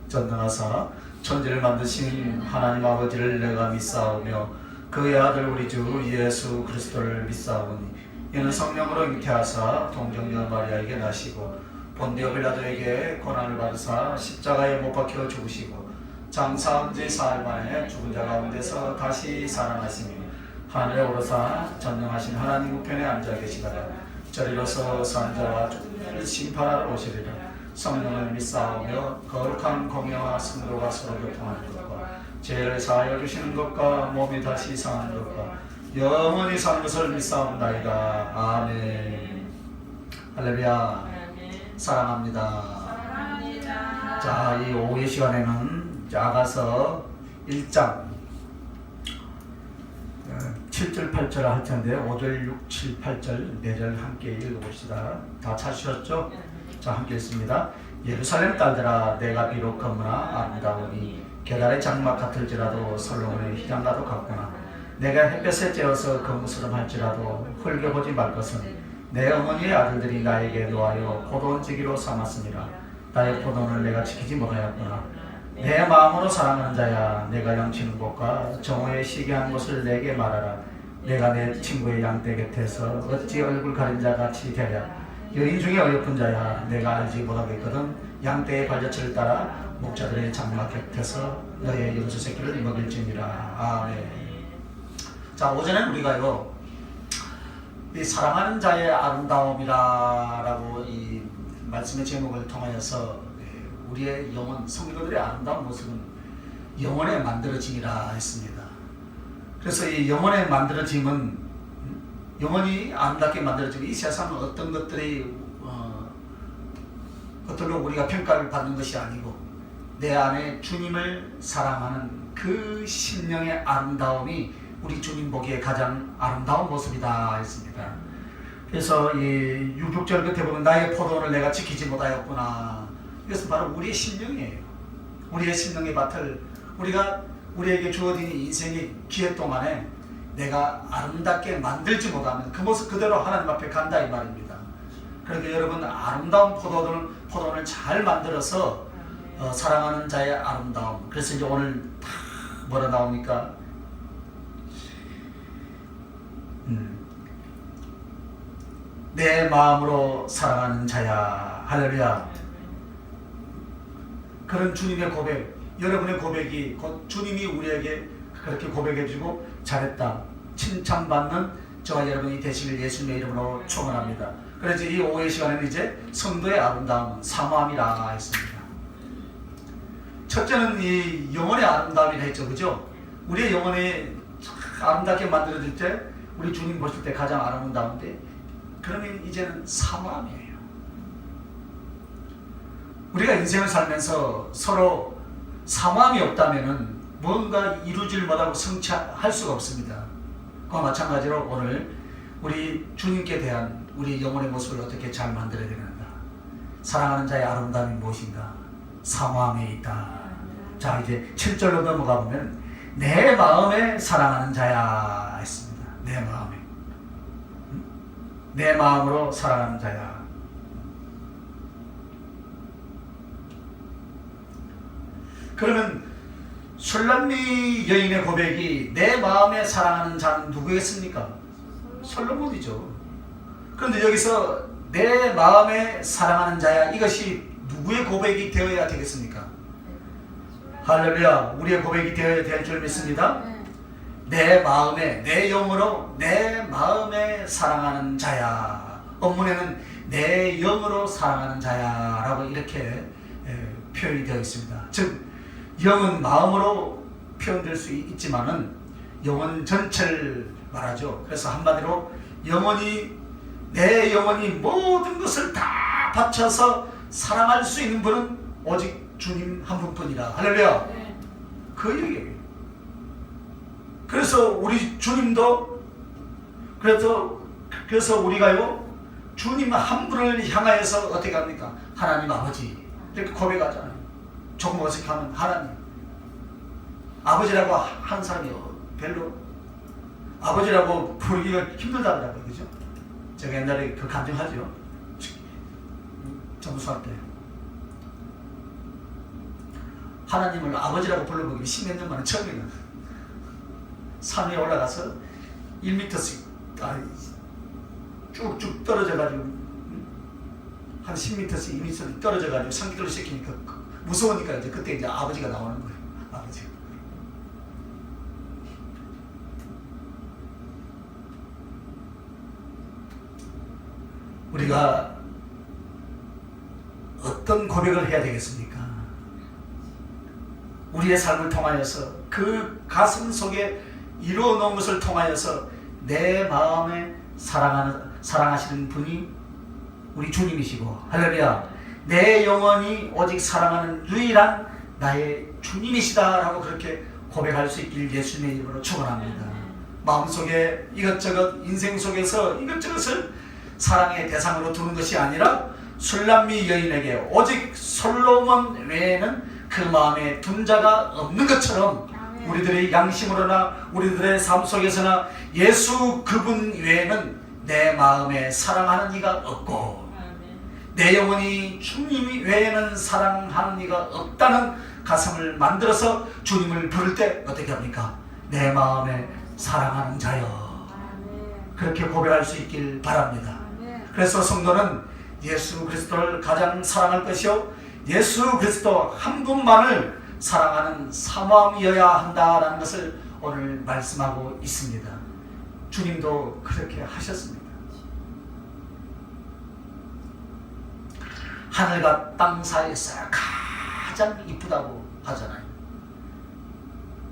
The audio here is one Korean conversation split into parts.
전능하사 천지를 만드신 하나님 아버지를 내가 믿사오며 그의 아들 우리 주 예수 그리스도를 믿사오니 이는 성령으로 잉태하사 동정녀 마리아에게 나시고 본디오 빌라도에게 고난을 받으사 십자가에 못 박혀 죽으시고 장사한 지 사흘 만에 죽은 자 가운데서 다시 살아나시며 하늘에 오르사 전능하신 하나님 우편에 앉아 계시다가 저리로서 산자와 죽은 심판하러 오시리라. 성령을 믿사오며 거룩한 공예와 성도가 서로 교통하는 것과 죄를 사하여 주시는 것과 몸이 다시 상하는 것과 영원히 사는 것을 믿사옵나이다. 아멘. 할렐루야. 사랑합니다. 자, 이 오후의 시간에는 아가서 1장 7절 8절 할 텐데 5절 6, 7, 8절 4절 함께 읽어봅시다. 다 찾으셨죠? 자, 함께 읽습니다. 예루살렘 딸들아, 내가 비록 거무나 아름다우니 계달의 장막 같을지라도 솔로몬의 희장과도 같구나. 내가 햇볕에 쬐어서 거무스름할지라도 흘겨보지 말 것은 내 어머니의 아들들이 나에게 놓아여 포도원지기로 삼았으니라. 나의 포도원을 내가 지키지 못하였구나. 내 마음으로 사랑하는 자야, 내가 양치는 곳과 정오에 쉬게 한 곳을 내게 말하라. 내가 내 친구의 양떼 곁에서 어찌 얼굴 가린 자 같이 되랴. 여인 중에 어여쁜 자야, 내가 알지 못하겠거든. 양떼의 발자취를 따라 목자들의 장막 곁에서 너의 염소 새끼를 먹일지니라. 아멘. 자, 오전에 우리가요, 이 사랑하는 자의 아름다움이라고 이 말씀의 제목을 통하여서 우리의 영혼, 성도들의 아름다운 모습은 영혼의 만들어짐이라 했습니다. 그래서 이 영혼의 만들어짐은 영혼이 아름답게 만들어지면 이 세상은 어떤 것들이 어떻게 우리가 평가를 받는 것이 아니고 내 안에 주님을 사랑하는 그 심령의 아름다움이 우리 주님 보기에 가장 아름다운 모습이다 했습니다. 그래서 이 6, 6절 끝에 보면 나의 포도원을 내가 지키지 못하였구나. 이것은 바로 우리의 심령이에요. 우리의 심령의 밭을 우리에게 주어진 인생의 기회 동안에 내가 아름답게 만들지 못하면 그 모습 그대로 하나님 앞에 간다 이 말입니다. 그러니까 여러분 아름다운 포도원을 잘 만들어서 사랑하는 자의 아름다움. 그래서 이제 오늘 다 뭐라 나옵니까? 내 마음으로 사랑하는 자야. 할렐루야. 그런 주님의 고백, 여러분의 고백이 곧 주님이 우리에게 그렇게 고백해주고 잘했다, 칭찬받는 저와 여러분이 되시길 예수님의 이름으로 축원합니다. 그래서 이 오후의 시간에는 이제 성도의 아름다움은 사모함이라 했습니다. 첫째는 이 영혼의 아름다움이라 했죠, 그죠? 우리의 영혼이 아름답게 만들어질 때 우리 주님 보실 때 가장 아름다운데, 그러면 이제는 사모함이에요. 우리가 인생을 살면서 서로 사모함이 없다면은 뭔가 이루질 못하고 성취할 수가 없습니다. 그와 마찬가지로 오늘 우리 주님께 대한 우리 영혼의 모습을 어떻게 잘 만들어야 되는가? 사랑하는 자의 아름다움이 무엇인가? 사모함에 있다. 자, 이제 7절로 넘어가 보면 내 마음에 사랑하는 자야 했습니다. 내 마음에. 내 마음으로 사랑하는 자야. 그러면 술람미 여인의 고백이 내 마음에 사랑하는 자는 누구겠습니까? 솔로몬이죠. 그런데 여기서 내 마음에 사랑하는 자야, 이것이 누구의 고백이 되어야 되겠습니까? 할렐루야. 우리의 고백이 되어야 될 줄 믿습니다. 내 마음에, 내 영으로 내 마음에 사랑하는 자야. 본문에는 내 영으로 사랑하는 자야 라고 이렇게 표현이 되어 있습니다. 즉 영은 마음으로 표현될 수 있지만은 영혼 전체를 말하죠. 그래서 한마디로 내 영혼이 모든 것을 다 바쳐서 사랑할 수 있는 분은 오직 주님 한 분뿐이라. 할렐루야. 그 얘기예요. 그래서 우리 주님도 그래서 우리가요 주님 한 분을 향하여서 어떻게 합니까? 하나님 아버지 이렇게 고백하잖아요. 조금 어색하면 하나님 아버지라고 한 사람이 별로 아버지라고 부르기가 힘들다더라고요. 그죠? 제가 옛날에 그 감정하죠. 점수할 때 하나님을 아버지라고 불러보기 10몇 년 만에 처음이에요. 산 위에 올라가서 1m씩 쭉쭉 떨어져가지고 한 10m씩 2m씩 떨어져가지고 상기도를 시키니까 무서우니까 이제 그때 이제 아버지가 나오는 거예요. 아버지. 우리가 어떤 고백을 해야 되겠습니까? 우리의 삶을 통하여서 그 가슴 속에 이루어 놓은 것을 통하여서 내 마음에 사랑하시는 분이 우리 주님이시고, 할렐루야, 내 영혼이 오직 사랑하는 유일한 나의 주님이시다라고 그렇게 고백할 수 있길 예수님의 이름으로 축원합니다. 마음속에 이것저것 인생 속에서 이것저것을 사랑의 대상으로 두는 것이 아니라 술람미 여인에게 오직 솔로몬 외에는 그 마음에 둔 자가 없는 것처럼 우리들의 양심으로나 우리들의 삶 속에서나 예수 그분 외에는 내 마음에 사랑하는 이가 없고 내 영혼이 주님 외에는 사랑하는 이가 없다는 가슴을 만들어서 주님을 부를 때 어떻게 합니까? 내 마음에 사랑하는 자여, 그렇게 고백할 수 있길 바랍니다. 그래서 성도는 예수 그리스도를 가장 사랑할 것이요 예수 그리스도 한 분만을 사랑하는 사모함이어야 한다라는 것을 오늘 말씀하고 있습니다. 주님도 그렇게 하셨습니다. 하늘과 땅 사이에서 가장 이쁘다고 하잖아요.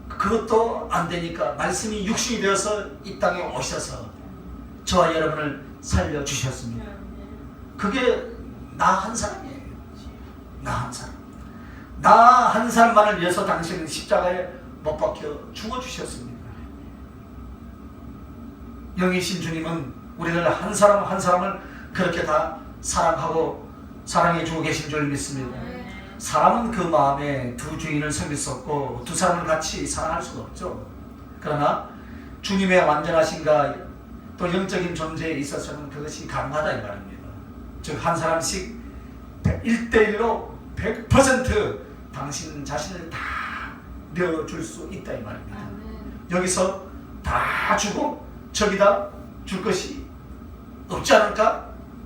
그것도 안 되니까 말씀이 육신이 되어서 이 땅에 오셔서 저와 여러분을 살려주셨습니다. 그게 나 한 사람이에요. 나 한 사람. 나 한 사람만을 위해서 당신은 십자가에 못 박혀 죽어주셨습니다. 영이신 주님은 우리를 한 사람 한 사람을 그렇게 다 사랑하고 사랑해 주고 계신 줄 믿습니다. 사람은 그 마음에 두 주인을 섬길 수 없고 두 사람을 같이 사랑할 수가 없죠. 그러나 주님의 완전하신가 또 영적인 존재에 있어서는 그것이 가능하다 이 말입니다. 즉 한 사람씩 1대1로 100% 당신 자신을 다 내어줄 수 있다 이 말입니다. 여기서 다 주고 저기다 줄 것이 없지 않을까?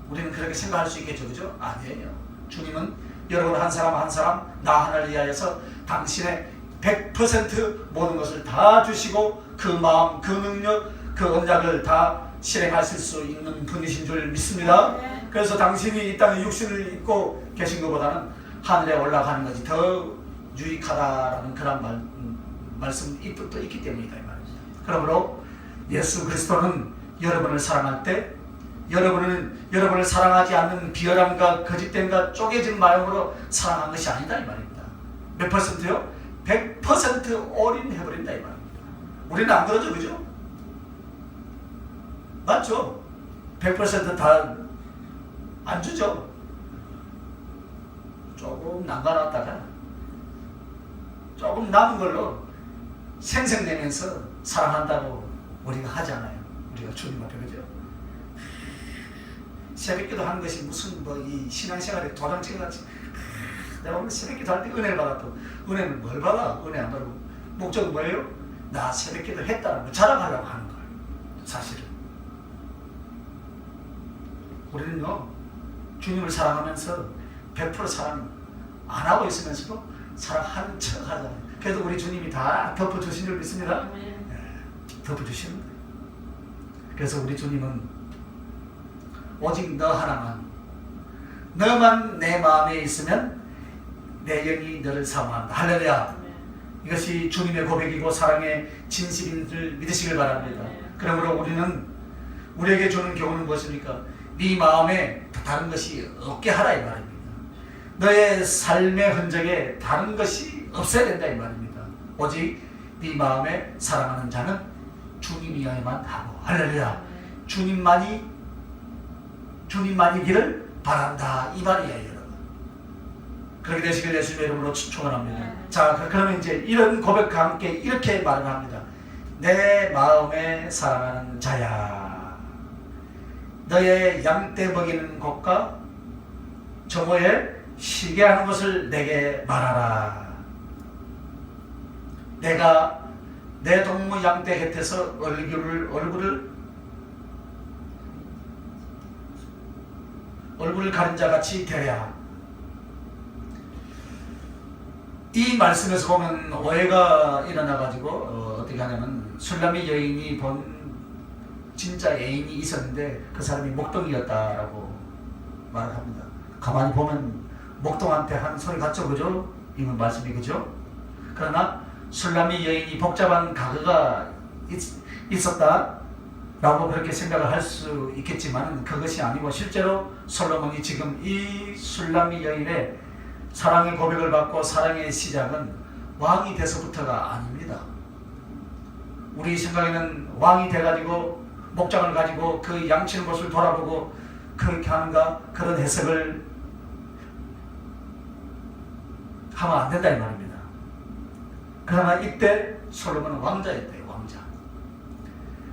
우리는 그렇게 생각할 수 있겠죠. 그죠? 아니에요. 주님은 여러분 한 사람 한 사람 나 하나를 위하여서 당신의 100% 모든 것을 다 주시고 그 마음, 그 능력, 그 언약을 다 실행하실 수 있는 분이신 줄 믿습니다. 그래서 당신이 이 땅에 육신을 입고 계신 것보다는 하늘에 올라가는 것이 더 유익하다라는 그런 말씀이 또 있기 때문이다 이 말입니다. 그러므로 예수 그리스도는 여러분을 사랑할 때 여러분은 여러분을 사랑하지 않는 비열함과 거짓됨과 쪼개진 마음으로 사랑한 것이 아니다 이 말입니다. 몇 퍼센트요? 100% 올인해버린다 이 말입니다. 우리는 안 그러죠, 그죠? 맞죠? 100% 다 안 주죠. 조금 남겨놨다가 조금 남은 걸로 생색내면서 사랑한다고 우리가 하잖아요. 우리가 주님 앞에 그죠? 새벽기도 하는 것이 무슨 이 신앙생활에 도장치기같이 내가 오늘 새벽기도 할 때 은혜를 받았고 은혜는 뭘 받아? 은혜 안 받고 목적은 뭐예요? 나 새벽기도 했다는 거 자랑하려고 하는 거예요. 사실은 우리는요 주님을 사랑하면서 100% 사랑 안 하고 있으면서도 사랑하는 척 하잖아요. 그래도 우리 주님이 다 덮어주신 줄 믿습니다. 네, 덮어주시는 거예요. 그래서 우리 주님은 오직 너 하나만, 너만 내 마음에 있으면 내 영이 너를 사모한다. 할렐루야. 이것이 주님의 고백이고 사랑의 진실인 줄 믿으시길 바랍니다. 그러므로 우리는 우리에게 주는 교훈은 무엇입니까? 네 마음에 다른 것이 없게 하라 이 말입니다. 너의 삶의 흔적에 다른 것이 없어야 된다 이 말입니다. 오직 네 마음에 사랑하는 자는 주님이야만 하고, 할렐루야. 주님만이기를 바란다 이 말이에요, 여러분. 그렇게 되시길 예수님의 이름으로 축원합니다. 자, 그러면 이제 이런 고백과 함께 이렇게 말을 합니다. 내 마음에 사랑하는 자야, 너의 양떼 먹이는 곳과 정오에 쉬게 하는 것을 내게 말하라. 내가 내 동무 양떼 곁에서 얼굴을 가린 자 같이 되랴. 이 말씀에서 보면 오해가 일어나가지고 어떻게 하냐면 술람이 여인이 본 진짜 애인이 있었는데 그 사람이 목동이었다라고 말을 합니다. 가만히 보면 목동한테 한 소리 같죠, 그죠? 이 말씀이 그죠? 그러나 술람이 여인이 복잡한 가거가 있었다 라고 그렇게 생각을 할 수 있겠지만 그것이 아니고 실제로 솔로몬이 지금 이 술람이 여인의 사랑의 고백을 받고 사랑의 시작은 왕이 돼서부터가 아닙니다. 우리 생각에는 왕이 돼가지고 목장을 가지고 그 양치는 곳을 돌아보고 그렇게 하는가 그런 해석을 하면 안 된다 이 말입니다. 그러나 이때 솔로몬은 왕자였대요. 왕자.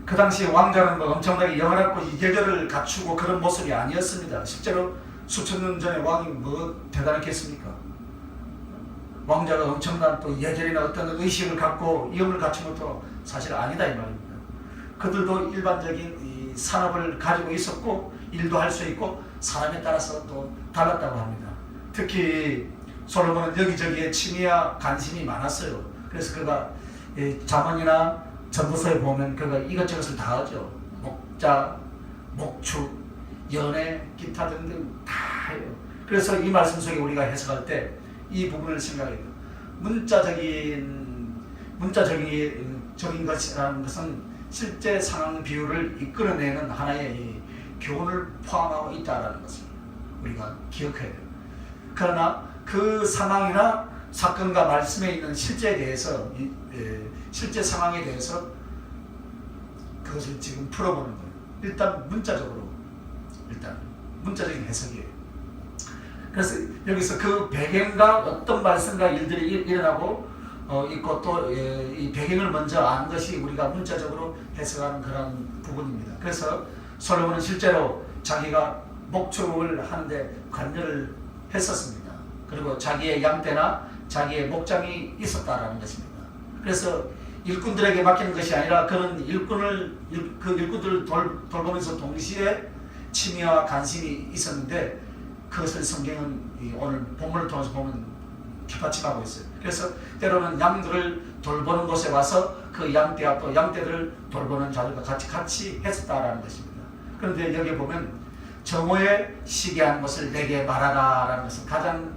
그 당시 왕자는 뭐 엄청나게 영화롭고 이계절을 갖추고 그런 모습이 아니었습니다. 실제로 수천 년 전에 왕이 뭐 대단했겠습니까? 왕자가 엄청난 또 예절이나 어떤 의식을 갖고 위엄을 갖춘 것도 사실 아니다 이 말입니다. 그들도 일반적인 이 산업을 가지고 있었고 일도 할 수 있고 사람에 따라서 또 달랐다고 합니다. 특히 솔로몬은 여기저기에 취미와 관심이 많았어요. 그래서 그가 잠언이나 전도서에 보면 그가 이것저것을 다 하죠. 목자, 목축, 연애, 기타 등등 다 해요. 그래서 이 말씀 속에 우리가 해석할 때 이 부분을 생각해요. 문자적인 것이라는 것은 실제 상황 비율을 이끌어내는 하나의 교훈을 포함하고 있다는 것을 우리가 기억해야 돼요. 그러나 그 상황이나 사건과 말씀에 있는 실제에 대해서 실제 상황에 대해서 그것을 지금 풀어보는 거예요. 일단 문자적인 해석이에요. 그래서 여기서 그 배경과 어떤 말씀과 일들이 일어나고 있고 또 이 배경을 먼저 아는 것이 우리가 문자적으로 해석하는 그런 부분입니다. 그래서 솔로몬은 실제로 자기가 목축을 하는데 관여를 했었습니다. 그리고 자기의 양떼나 자기의 목장이 있었다라는 것입니다. 그래서 일꾼들에게 맡기는 것이 아니라 그런 일꾼들을 돌보면서 동시에 취미와 관심이 있었는데 그것을 성경은 오늘 본문을 통해서 보면 뒷받침하고 있어요. 그래서 때로는 양들을 돌보는 곳에 와서 그 양떼와 또 양떼들을 돌보는 자들과 같이 했었다라는 것입니다. 그런데 여기 보면 정오에 쉬게 한 것을 내게 말하라라는 것은 가장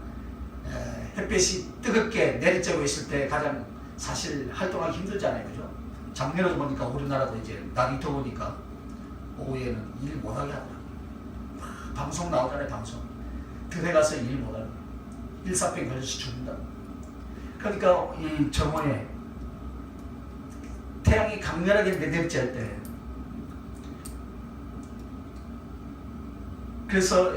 햇볕이 뜨겁게 내리쬐고 있을 때 가장 사실 활동하기 힘들잖아요, 그죠? 작년에도 보니까 우리나라도 이제 날이 더우니까 오후에는 일 못하게 하더라고요. 방송 나오잖아요, 방송. 들에 가서 일 못하는 일사병 걸려서 죽는다. 그러니까 이 정오에 태양이 강렬하게 내리쬐을 때 그래서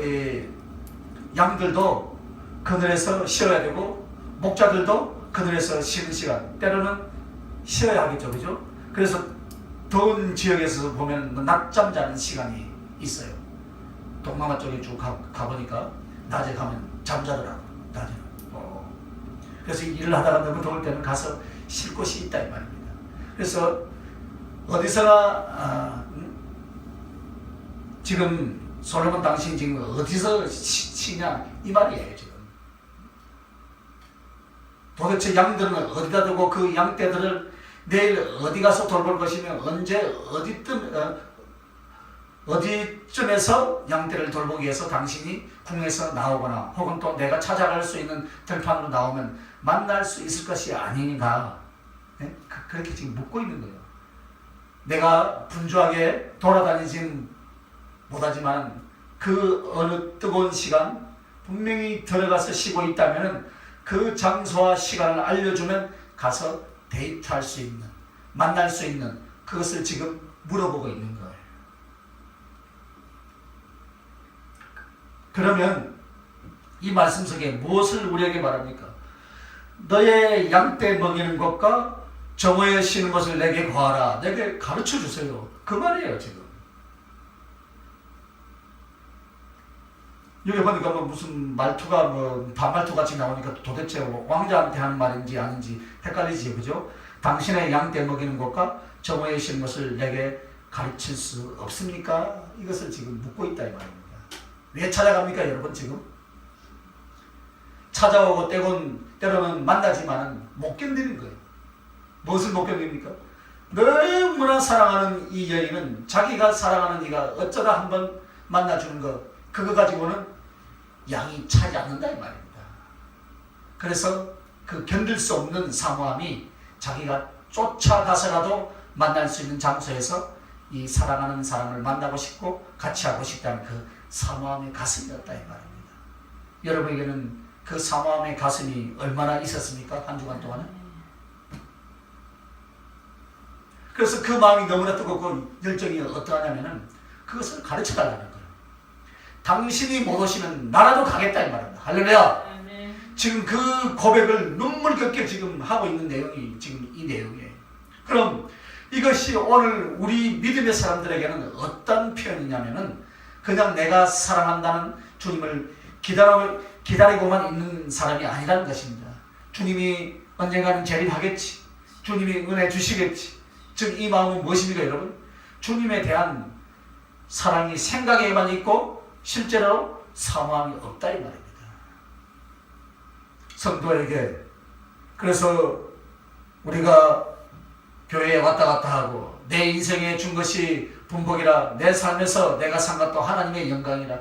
양들도 그늘에서 쉬어야 되고 목자들도 그늘에서 쉬는 시간 때로는 쉬어야 하겠죠, 그죠? 그래서 더운 지역에서 보면 낮잠 자는 시간이 있어요. 동남아 쪽에 쭉 가보니까 낮에 가면 잠자더라고. 낮에. 그래서 일을 하다가 너무 더울 때는 가서 쉴 곳이 있다 이 말입니다. 그래서 어디서나 지금 솔로몬 당신 지금 어디서 쉬냐 이 말이에요 지금. 도대체 양들은 어디다 두고 그 양떼들을 내일 어디 가서 돌볼 것이며 언제 어디쯤에서 양떼를 돌보기 위해서 당신이 궁에서 나오거나 혹은 또 내가 찾아갈 수 있는 들판으로 나오면 만날 수 있을 것이 아닌가. 네? 그렇게 지금 묻고 있는 거예요. 내가 분주하게 돌아다니진 못하지만 그 어느 뜨거운 시간 분명히 들어가서 쉬고 있다면 그 장소와 시간을 알려주면 가서 데이트할 수 있는 만날 수 있는 그것을 지금 물어보고 있는 거예요. 그러면 이 말씀 속에 무엇을 우리에게 말합니까? 너의 양떼 먹이는 것과 정오에 쉬는 것을 내게 구하라. 내게 가르쳐 주세요. 그 말이에요 지금. 여기 보니까 뭐 무슨 말투가 뭐 반말투 같이 나오니까 도대체 왕자한테 하는 말인지 아닌지 헷갈리지, 그죠? 당신의 양떼 먹이는 것과 저모에 신 것을 내게 가르칠 수 없습니까? 이것을 지금 묻고 있다 이 말입니다. 왜 찾아갑니까, 여러분? 지금 찾아오고 때로는 만나지만은 못 견디는 거예요. 무엇을 못 견딥니까? 너무나 사랑하는 이 여인은 자기가 사랑하는 이가 어쩌다 한번 만나주는 거, 그거 가지고는 양이 차지 않는다 이 말입니다. 그래서 그 견딜 수 없는 사모함이 자기가 쫓아가서라도 만날 수 있는 장소에서 이 사랑하는 사람을 만나고 싶고 같이 하고 싶다는 그 사모함의 가슴이었다 이 말입니다. 여러분에게는 그 사모함의 가슴이 얼마나 있었습니까? 한 주간 동안에? 그래서 그 마음이 너무나 뜨겁고 열정이 어떠하냐면은 그것을 가르쳐 달라는 거예요. 당신이 못 오시면 나라도 가겠다 이 말입니다. 할렐루야. 지금 그 고백을 눈물겹게 지금 하고 있는 내용이 지금 이 내용이에요. 그럼 이것이 오늘 우리 믿음의 사람들에게는 어떤 표현이냐면은 그냥 내가 사랑한다는 주님을 기다리고만 있는 사람이 아니라는 것입니다. 주님이 언젠가는 재림하겠지. 주님이 은혜 주시겠지. 즉 이 마음은 무엇입니까, 여러분? 주님에 대한 사랑이 생각에만 있고 실제로 사모함이 없다 이 말입니다. 성도에게 그래서 우리가 교회에 왔다 갔다 하고 내 인생에 준 것이 분복이라, 내 삶에서 내가 산 것도 하나님의 영광이라,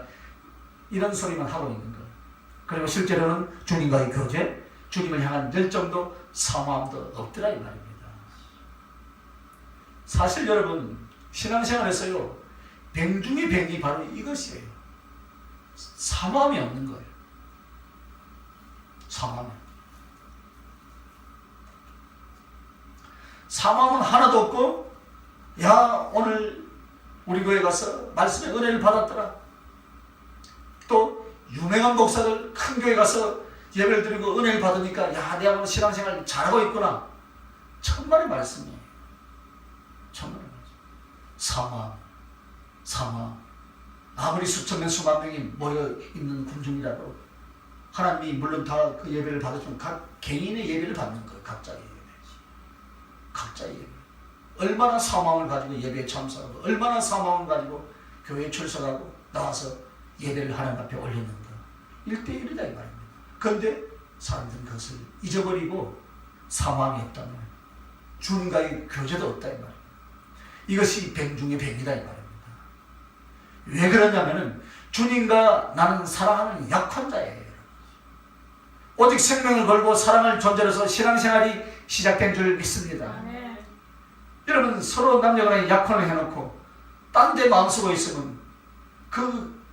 이런 소리만 하고 있는 거예요. 그리고 실제로는 주님과의 교제, 주님을 향한 열정도 사모함도 없더라 이 말입니다. 사실 여러분 신앙생활에서요 뱅 중의 뱅이 바로 이것이에요. 사모함이 없는 거예요. 사모함은 하나도 없고, 야 오늘 우리 교회 가서 말씀의 은혜를 받았더라. 또 유명한 목사들 큰 교회 가서 예배를 드리고 은혜를 받으니까 야 내가 오늘 신앙생활 잘하고 있구나. 천만의 말씀이에요. 천만의 말씀. 사모함. 아무리 수천 명 수만 명이 모여 있는 군중이라도 하나님이 물론 다 그 예배를 받아주면 각 개인의 예배를 받는 거예요. 각자의 예배. 얼마나 사모함을 가지고 예배에 참석하고 얼마나 사모함을 가지고 교회에 출석하고 나와서 예배를 하나님 앞에 올리는가. 1대1이다 이 말입니다. 그런데 사람들은 그것을 잊어버리고 사모함이 없다면 주님과의 교제도 없다 이 말입니다. 이것이 뱅 중의 뱅이다 이 말입니다. 왜 그러냐면은 주님과 나는 사랑하는 약한 자예요. 오직 생명을 걸고 사랑을 존재로서 신앙생활이 시작된 줄 믿습니다. 여러분 서로 남녀간에 약혼을 해놓고 딴 데 마음 쓰고 있으면 그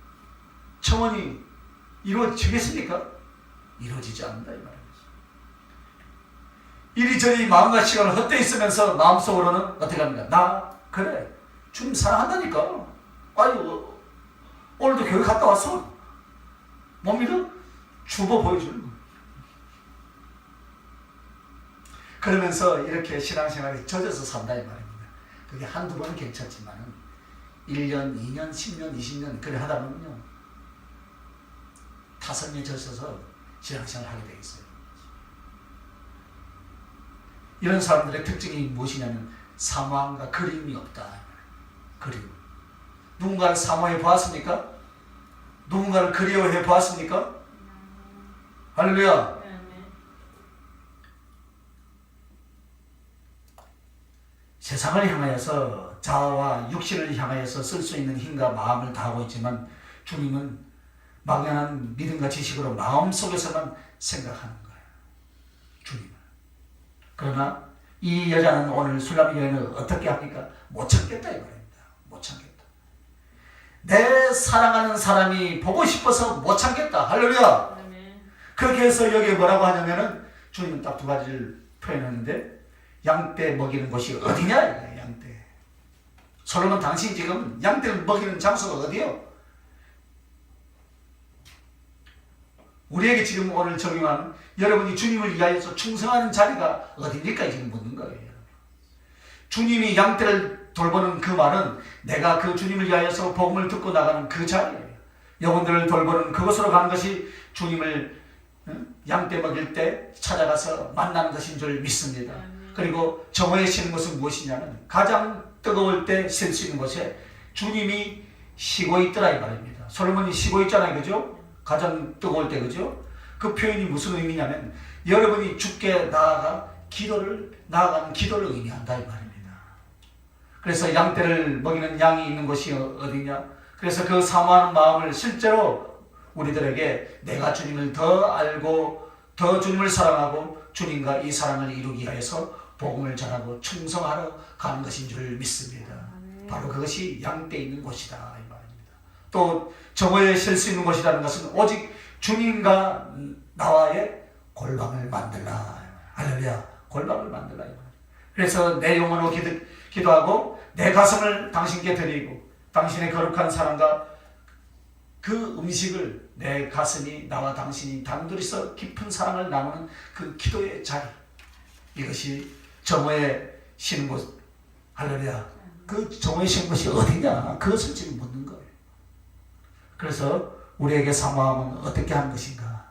청원이 이루어지겠습니까? 이루어지지 않는다 이 말입니다. 이리저리 마음과 시간을 헛되이 쓰면서 마음속으로는 어떻게 합니까? 나 그래 주님 사랑한다니까. 아유 오늘도 교회 갔다 왔어. 못 믿어? 주보 보여주는 거예요. 그러면서 이렇게 신앙생활에 젖어서 산다 이 말입니다. 그게 한두 번은 괜찮지만 1년, 2년, 10년, 20년 그래 하다 보면요 타성에 젖어서 신앙생활을 하게 되어 있어요. 이런 사람들의 특징이 무엇이냐면 사모함과 그리움이 없다. 그리움. 누군가를 사모해 보았습니까? 누군가를 그리워해 보았습니까? 할렐루야. 세상을 향하여서 자아와 육신을 향하여서 쓸 수 있는 힘과 마음을 다하고 있지만 주님은 막연한 믿음과 지식으로 마음속에서만 생각하는 거예요. 주님은. 그러나 이 여자는 오늘 술람 여인을 어떻게 합니까? 못 참겠다 이 말입니다. 못 참겠다. 내 사랑하는 사람이 보고 싶어서 못 참겠다. 할렐루야. 그렇게 해서 여기에 뭐라고 하냐면은 주님은 딱 두 가지를 표현했는데 양떼 먹이는 곳이 어디냐? 양떼. 솔로몬 당신 지금 양떼를 먹이는 장소가 어디요? 우리에게 지금 오늘 적용한 여러분이 주님을 위하여서 충성하는 자리가 어디입니까? 지금 묻는 거예요. 주님이 양떼를 돌보는 그 말은 내가 그 주님을 위하여서 복음을 듣고 나가는 그 자리예요. 영혼들을 돌보는 그곳으로 가는 것이 주님을 양떼 먹일 때 찾아가서 만나는 것인 줄 믿습니다. 그리고 정오에 쉬는 것은 무엇이냐면 가장 뜨거울 때 쉴 수 있는 곳에 주님이 쉬고 있더라 이 말입니다. 솔로몬이 쉬고 있잖아요, 그죠? 가장 뜨거울 때, 그죠? 그 표현이 무슨 의미냐면 여러분이 주께 나아가는 기도를 의미한다 이 말입니다. 그래서 양떼를 먹이는 양이 있는 곳이 어디냐? 그래서 그 사모하는 마음을 실제로 우리들에게 내가 주님을 더 알고 더 주님을 사랑하고 주님과 이 사랑을 이루기 위해서 복음을 전하고 충성하러 가는 것인 줄 믿습니다. 바로 그것이 양떼 있는 곳이다 이 말입니다. 또 정오에 쉴 수 있는 곳이라는 것은 오직 주님과 나와의 골방을 만들라. 할렐루야. 골방을 만들라. 그래서 내 영혼으로 기도하고 내 가슴을 당신께 드리고 당신의 거룩한 사랑과 그 음식을 내 가슴이 나와 당신이 단둘이서 깊은 사랑을 나누는 그 기도의 자리, 이것이 정오에 쉬는 곳. 할렐루야. 그 정오에 쉬는 곳이 어디냐? 그것을 지금 묻는 거예요. 그래서 우리에게 사모함은 어떻게 하는 것인가?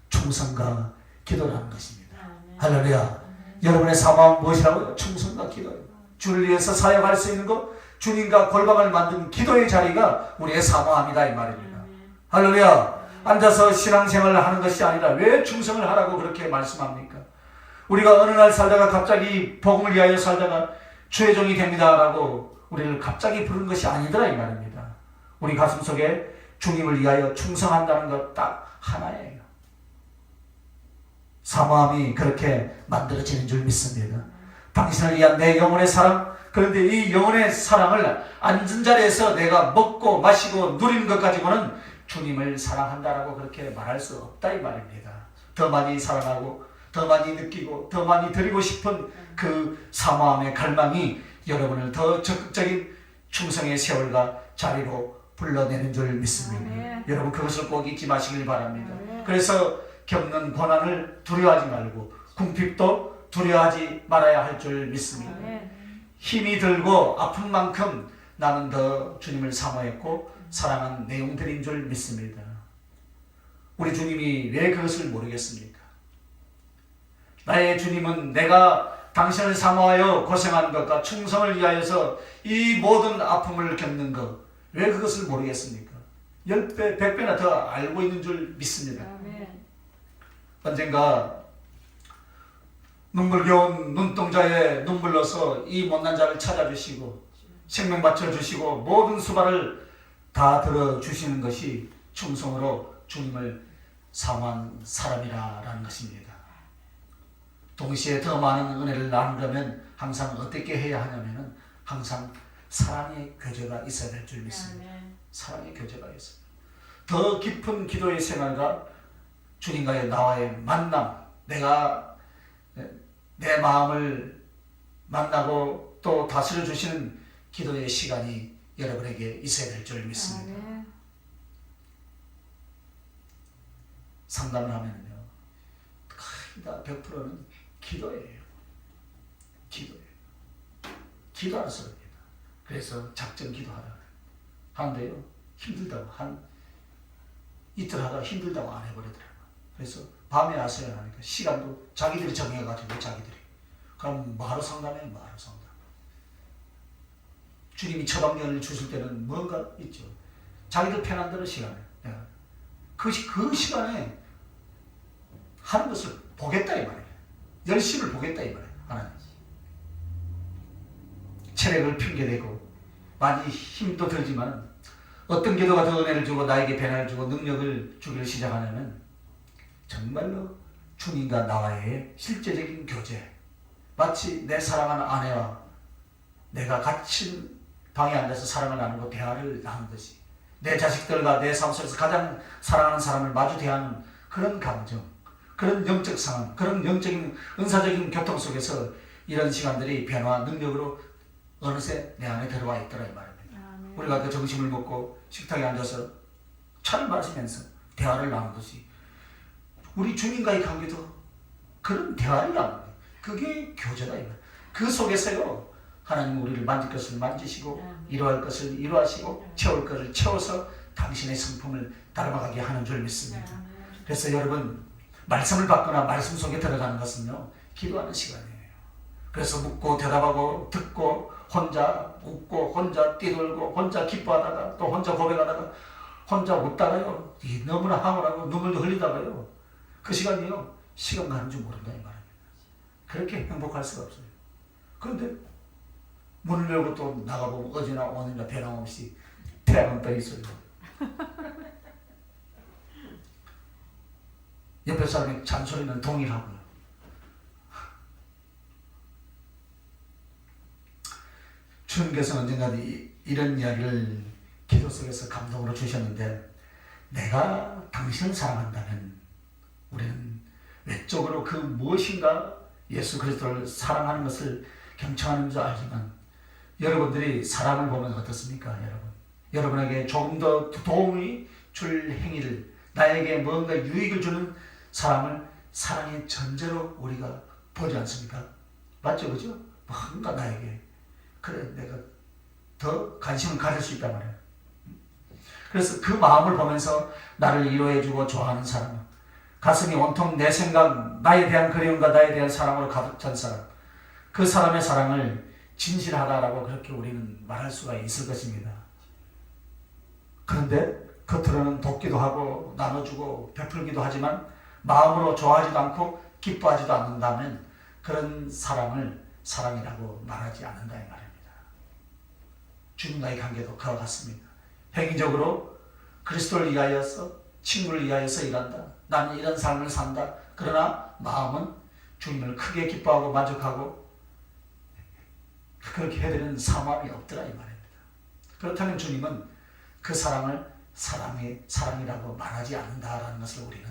충성과 기도라는 것입니다. 할렐루야. 여러분의 사모함은 무엇이라고요? 충성과 기도예요. 주를 위해서 사역할 수 있는 것, 주님과 골방을 만든 기도의 자리가 우리의 사모함이다 이 말입니다. 할렐루야. 앉아서 신앙생활을 하는 것이 아니라 왜 충성을 하라고 그렇게 말씀합니까? 우리가 어느 날 살다가 갑자기 복음을 위하여 살다가 주의 종이 됩니다라고 우리를 갑자기 부르는 것이 아니더라 이 말입니다. 우리 가슴속에 주님을 위하여 충성한다는 것 딱 하나예요. 사모함이 그렇게 만들어지는 줄 믿습니다. 당신을 위한 내 영혼의 사랑, 그런데 이 영혼의 사랑을 앉은 자리에서 내가 먹고 마시고 누리는 것 가지고는 주님을 사랑한다라고 그렇게 말할 수 없다 이 말입니다. 더 많이 사랑하고 더 많이 느끼고 더 많이 드리고 싶은 그 사모함의 갈망이 여러분을 더 적극적인 충성의 세월과 자리로 불러내는 줄 믿습니다. 여러분 그것을 꼭 잊지 마시길 바랍니다. 그래서 겪는 고난을 두려워하지 말고 궁핍도 두려워하지 말아야 할 줄 믿습니다. 힘이 들고 아픈 만큼 나는 더 주님을 사모했고 사랑한 내용들인 줄 믿습니다. 우리 주님이 왜 그것을 모르겠습니까? 나의 주님은 내가 당신을 사모하여 고생하는 것과 충성을 위하여서 이 모든 아픔을 겪는 것, 왜 그것을 모르겠습니까? 10배, 100배나 더 알고 있는 줄 믿습니다. 언젠가 눈물겨운 눈동자에 눈물러서 이 못난 자를 찾아주시고 생명 바쳐주시고 모든 수발을 다 들어주시는 것이 충성으로 주님을 사모한 사람이라는 것입니다. 동시에 더 많은 은혜를 나누려면 항상 어떻게 해야 하냐면 항상 사랑의 교제가 있어야 될 줄 믿습니다. 사랑의 교제가 있어요. 더 깊은 기도의 생활과 주님과의 나와의 만남, 내가 내 마음을 만나고 또 다스려 주시는 기도의 시간이 여러분에게 있어야 될 줄 믿습니다. 상담을 하면요, 거의 다 100%는 기도예요. 기도예요. 기도하는 소리입니다. 그래서 작전 기도하라 하는데요, 힘들다고 한 이틀 하다가 힘들다고 안 해버리더라고요. 그래서 밤에 와서야 하니까 시간도 자기들이 정해가지고 자기들이 그럼 뭐하러 상담해? 뭐하러 상담? 주님이 처방전을 주실 때는 뭔가 있죠. 자기들 편한 대로 시간을 그 시간에 하는 것을 보겠다 이 말이에요. 열심을 보겠다 이 말이에요. 하나님 체력을 핑계대고 많이 힘도 들지만 어떤 기도가 더 은혜를 주고 나에게 변화를 주고 능력을 주기를 시작하냐면 정말로 주님과 나와의 실제적인 교제, 마치 내 사랑하는 아내와 내가 같이 방에 앉아서 사랑을 나누고 대화를 나누듯이 내 자식들과 내 삶 속에서 가장 사랑하는 사람을 마주 대하는 그런 감정, 그런 영적 상황, 그런 영적인 은사적인 교통 속에서 이런 시간들이 변화 능력으로 어느새 내 안에 들어와 있더라 이 말입니다. 우리가 그 점심을 먹고 식탁에 앉아서 차를 마시면서 대화를 나누듯이 우리 주님과의 관계도 그런 대화를 나누는 거예요. 그게 교제다 이 말이에요. 그 속에서요 하나님 우리를 만질 것을 만지시고 이루할 것을 이루하시고 채울 것을 채워서 당신의 성품을 닮아가게 하는 줄 믿습니다. 그래서 여러분, 말씀을 받거나 말씀 속에 들어가는 것은요, 기도하는 시간이에요. 그래서 묻고 대답하고 듣고 혼자 웃고 혼자 뛰돌고 혼자 기뻐하다가 또 혼자 고백하다가 혼자 웃다가요, 너무나 황홀하고 눈물도 흘리다가요, 그 시간이요, 시간 가는 줄 모른다 이 말입니다. 그렇게 행복할 수가 없어요. 그런데 문을 열고 또 나가보면 어제나 오늘이나 변함없이 태양은 떠 있어요. 옆에 사람의 잔소리는 동일하고요. 주님께서 언젠가 이런 이야기를 기도 속에서 감동으로 주셨는데, 내가 당신을 사랑한다면 우리는 외적으로 그 무엇인가 예수 그리스도를 사랑하는 것을 경청하는 줄 알지만, 여러분들이 사람을 보면 어떻습니까? 여러분에게 조금 더 도움이 줄 행위를, 나에게 뭔가 유익을 주는 사람을 사랑의 전제로 우리가 보지 않습니까? 맞죠? 그죠? 뭔가 나에게 그래 내가 더 관심을 가질 수 있단 말이에요. 그래서 그 마음을 보면서 나를 위로해주고 좋아하는 사람, 가슴이 온통 내 생각, 나에 대한 그리움과 나에 대한 사랑으로 가득 찬 사람, 그 사람의 사랑을 진실하다라고 그렇게 우리는 말할 수가 있을 것입니다. 그런데 겉으로는 돕기도 하고 나눠주고 베풀기도 하지만 마음으로 좋아하지도 않고 기뻐하지도 않는다면 그런 사랑을 사랑이라고 말하지 않는다 이 말입니다. 주님과의 관계도 그와 같습니다. 행위적으로 그리스도를 위하여서, 친구를 위하여서 일한다. 나는 이런 삶을 산다. 그러나 마음은 주님을 크게 기뻐하고 만족하고 그렇게 해드리는 사모함이 없더라 이 말입니다. 그렇다면 주님은 그 사랑을 사랑이라고 말하지 않는다라는 것을 우리는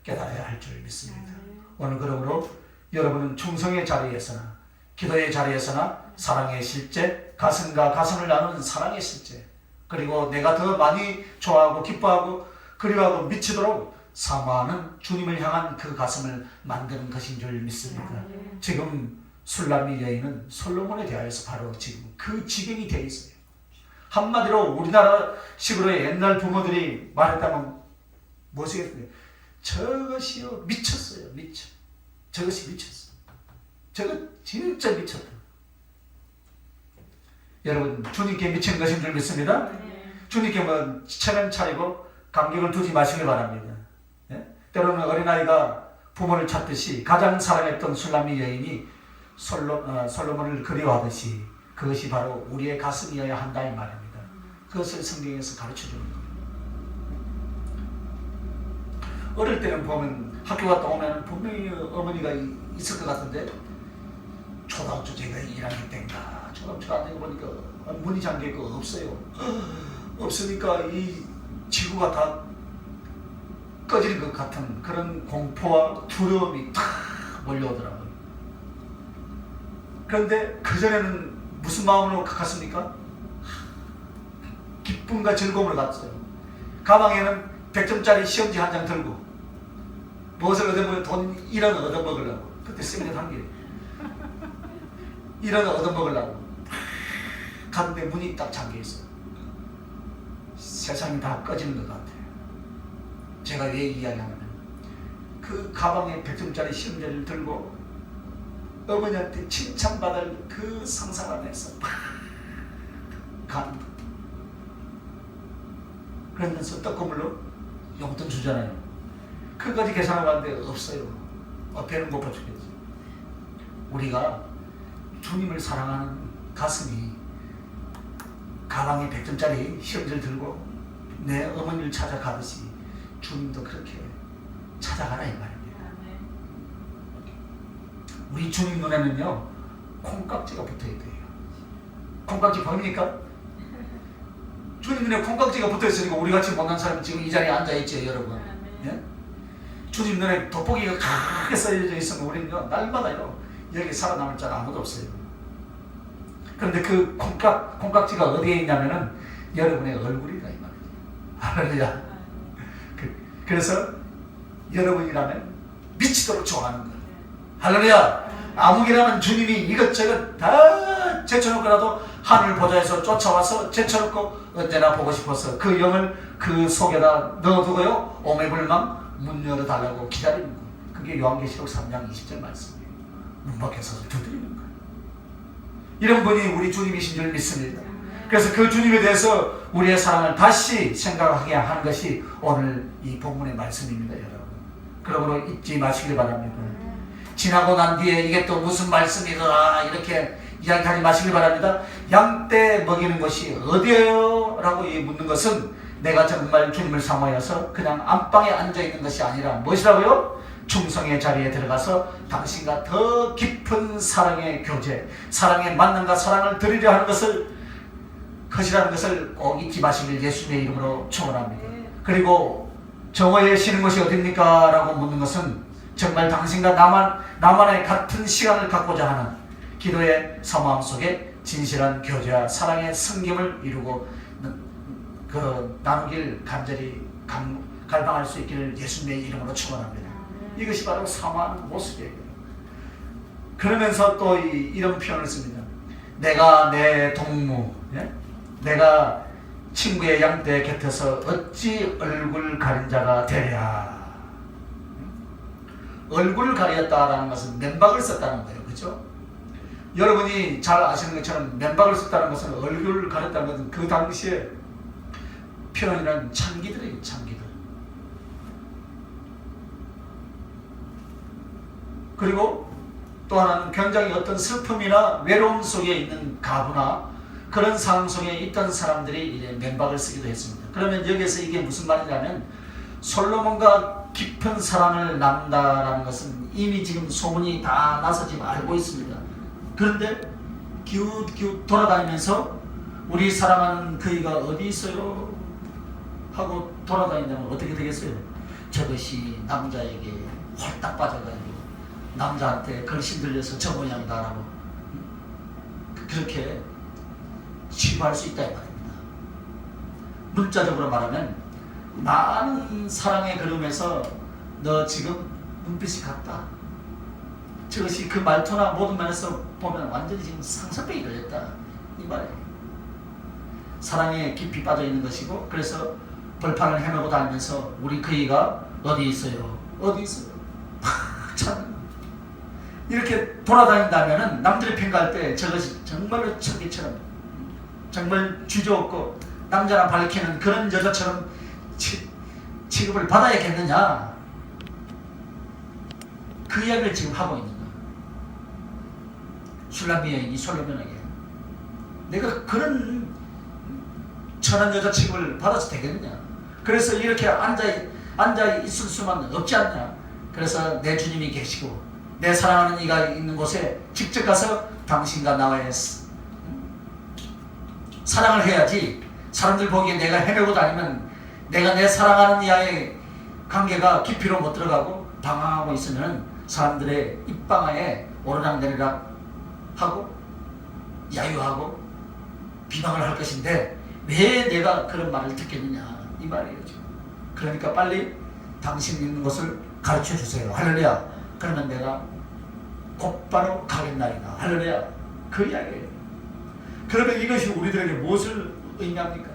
깨달아야 할 줄 믿습니다. 오늘 그러므로 여러분은 충성의 자리에서나 기도의 자리에서나 사랑의 실제, 가슴과 가슴을 나누는 사랑의 실제, 그리고 내가 더 많이 좋아하고 기뻐하고 그리워하고 미치도록 사모하는 주님을 향한 그 가슴을 만드는 것인 줄 믿습니다. 지금 술람미 여인은 솔로몬에 대하여서 바로 지금 그 지경이 되어 있어요. 한마디로 우리나라식으로 옛날 부모들이 말했다면 무엇이겠어요? 저것이요 미쳤어요. 저것이 미쳤어. 저거 진짜 미쳤다. 여러분, 주님께 미친 것인 줄 믿습니다. 주님께 체면 차리고 감격을 두지 마시길 바랍니다. 예? 때로는 어린아이가 부모를 찾듯이 가장 사랑했던 술람미 여인이 솔로몬을 그리워하듯이 그것이 바로 우리의 가슴이어야 한다 이 말입니다. 그것을 성경에서 가르쳐주는 겁니다. 어릴 때는 보면 학교 갔다 오면 분명히 어머니가 있을 것 같은데, 초등학교 제가 1학년 때인가 초등학교 안 되고 보니까 문이 잠겨있고 없어요. 없으니까 이 지구가 다 꺼지는 것 같은 그런 공포와 두려움이 탁 몰려오더라고요. 그런데 그전에는 무슨 마음으로 갔습니까? 기쁨과 즐거움을 갖어요. 가방에는 100점짜리 시험지 한 장 들고 무엇을 얻어먹으면 돈 1원 얻어먹으려고, 그때 쓰면 한 개 1원 얻어먹으려고 갔는데 문이 딱 잠겨있어요. 세상이 다 꺼지는 것 같아요. 제가 왜 이야기하냐면 그 가방에 100점짜리 시험지를 들고 어머니한테 칭찬받을 그 상상 안에서 팍 가는 것. 그러면서 떡고물로 용돈 주잖아요. 그까지 계산하고 왔는데 없어요. 배는 고파 죽겠지. 우리가 주님을 사랑하는 가슴이 가방에 100점짜리 시험지를 들고 내 어머니를 찾아가듯이 주님도 그렇게 찾아가라 이 말입니다. 우리 주님 눈에는요 콩깍지가 붙어야 돼요. 콩깍지 보입니까? 주님 눈에 콩깍지가 붙어있으니까 우리같이 못난 사람이 지금 이 자리에 앉아있죠 여러분. 예? 주님 눈에 돋보기가 크게 써져 있으면 우리는 날마다요 여기 살아남을 자가 아무도 없어요. 그런데 그 콩깍지가 어디에 있냐면은 여러분의 얼굴이다 이 말이에요. 할렐루야. 그래서 여러분이라면 미치도록 좋아하는 거예요. 할렐루야. 아무개라면 주님이 이것저것 다 제쳐놓고라도 하늘 보좌에서 쫓아와서 제쳐놓고 언제나 보고 싶어서 그 영을 그 속에다 넣어두고요 오매불망 문 열어달라고 기다리는 거예요. 그게 요한계시록 3장 20절 말씀이에요. 문 밖에 서서 두드리는 거예요. 이런 분이 우리 주님이신 줄 믿습니다. 그래서 그 주님에 대해서 우리의 사랑을 다시 생각하게 하는 것이 오늘 이 본문의 말씀입니다, 여러분. 그러므로 잊지 마시길 바랍니다. 지나고 난 뒤에 이게 또 무슨 말씀이더라 이렇게 이야기하지 마시길 바랍니다. 양떼 먹이는 곳이 어디예요? 라고 묻는 것은 내가 정말 주님을 사모하여서 그냥 안방에 앉아있는 것이 아니라 무엇이라고요? 충성의 자리에 들어가서 당신과 더 깊은 사랑의 교제, 사랑의 만남과 사랑을 드리려 하는 것을 것이라는 것을 꼭 잊지 마시길 예수님의 이름으로 축원합니다. 그리고 정오에 쉬는 것이 어딥니까? 라고 묻는 것은 정말 당신과 나만의 같은 시간을 갖고자 하는 기도의 사모함 속에 진실한 교제와 사랑의 성김을 이루고 나누길 간절히 갈망할 수 있기를 예수님의 이름으로 축원합니다. 이것이 바로 사모하는 모습이에요. 그러면서 또 이런 표현을 씁니다. 내가 내 동무, 내가 친구의 양떼 곁에서 어찌 얼굴 가린 자가 되랴. 얼굴을 가렸다라는 것은 면박을 썼다는 거예요. 그렇죠? 여러분이 잘 아시는 것처럼 면박을 썼다는 것은 얼굴을 가렸다는 것은 그 당시에 표현이란 창기들이에요. 창기들. 그리고 또 하나는 굉장히 어떤 슬픔이나 외로움 속에 있는 가부나 그런 상황 속에 있던 사람들이 이제 면박을 쓰기도 했습니다. 그러면 여기에서 이게 무슨 말이냐면 솔로몬과 깊은 사랑을 나눈다라는 것은 이미 지금 소문이 다 나서 지금 알고 있습니다. 그런데 기웃기웃 돌아다니면서 우리 사랑하는 그이가 어디 있어요? 하고 돌아다닌다면 어떻게 되겠어요? 저것이 남자에게 홀딱 빠져가지고 남자한테 걸신 들려서 저 모양이다라고 그렇게 취급할 수 있다 이 말입니다. 문자적으로 말하면 많은 사랑의 걸음에서 너 지금 눈빛이 같다. 저것이 그 말투나 모든 면에서 보면 완전히 지금 상처병이 걸렸다 이 말이에요. 사랑에 깊이 빠져 있는 것이고 그래서 벌판을 헤매고 다니면서 우리 그이가 어디 있어요? 어디 있어요? 참 이렇게 돌아다닌다면은 남들이 평가할 때 저것이 정말로 천기처럼 정말 주저없고 남자나 밝히는 그런 여자처럼 취급을 받아야겠느냐 그 이야기를 지금 하고 있는 거야. 슐라미 여인이 솔로몬에게 내가 그런 천한 여자 취급을 받아서 되겠느냐. 그래서 이렇게 앉아 있을 수만 없지 않냐. 그래서 내 주님이 계시고 내 사랑하는 이가 있는 곳에 직접 가서 당신과 나와의 사랑을 해야지. 사람들 보기에 내가 헤매고 다니면 내가 내 사랑하는 이와의 관계가 깊이로 못 들어가고 방황하고 있으면 사람들의 입방아에 오르락내리락 하고 야유하고 비방을 할 것인데 왜 내가 그런 말을 듣겠느냐 이 말이에요. 지금. 그러니까 빨리 당신 있는 곳을 가르쳐 주세요. 할렐루야. 그러면 내가 곧바로 가겠나이다. 할렐루야. 그 이야기예요. 그러면 이것이 우리들에게 무엇을 의미합니까?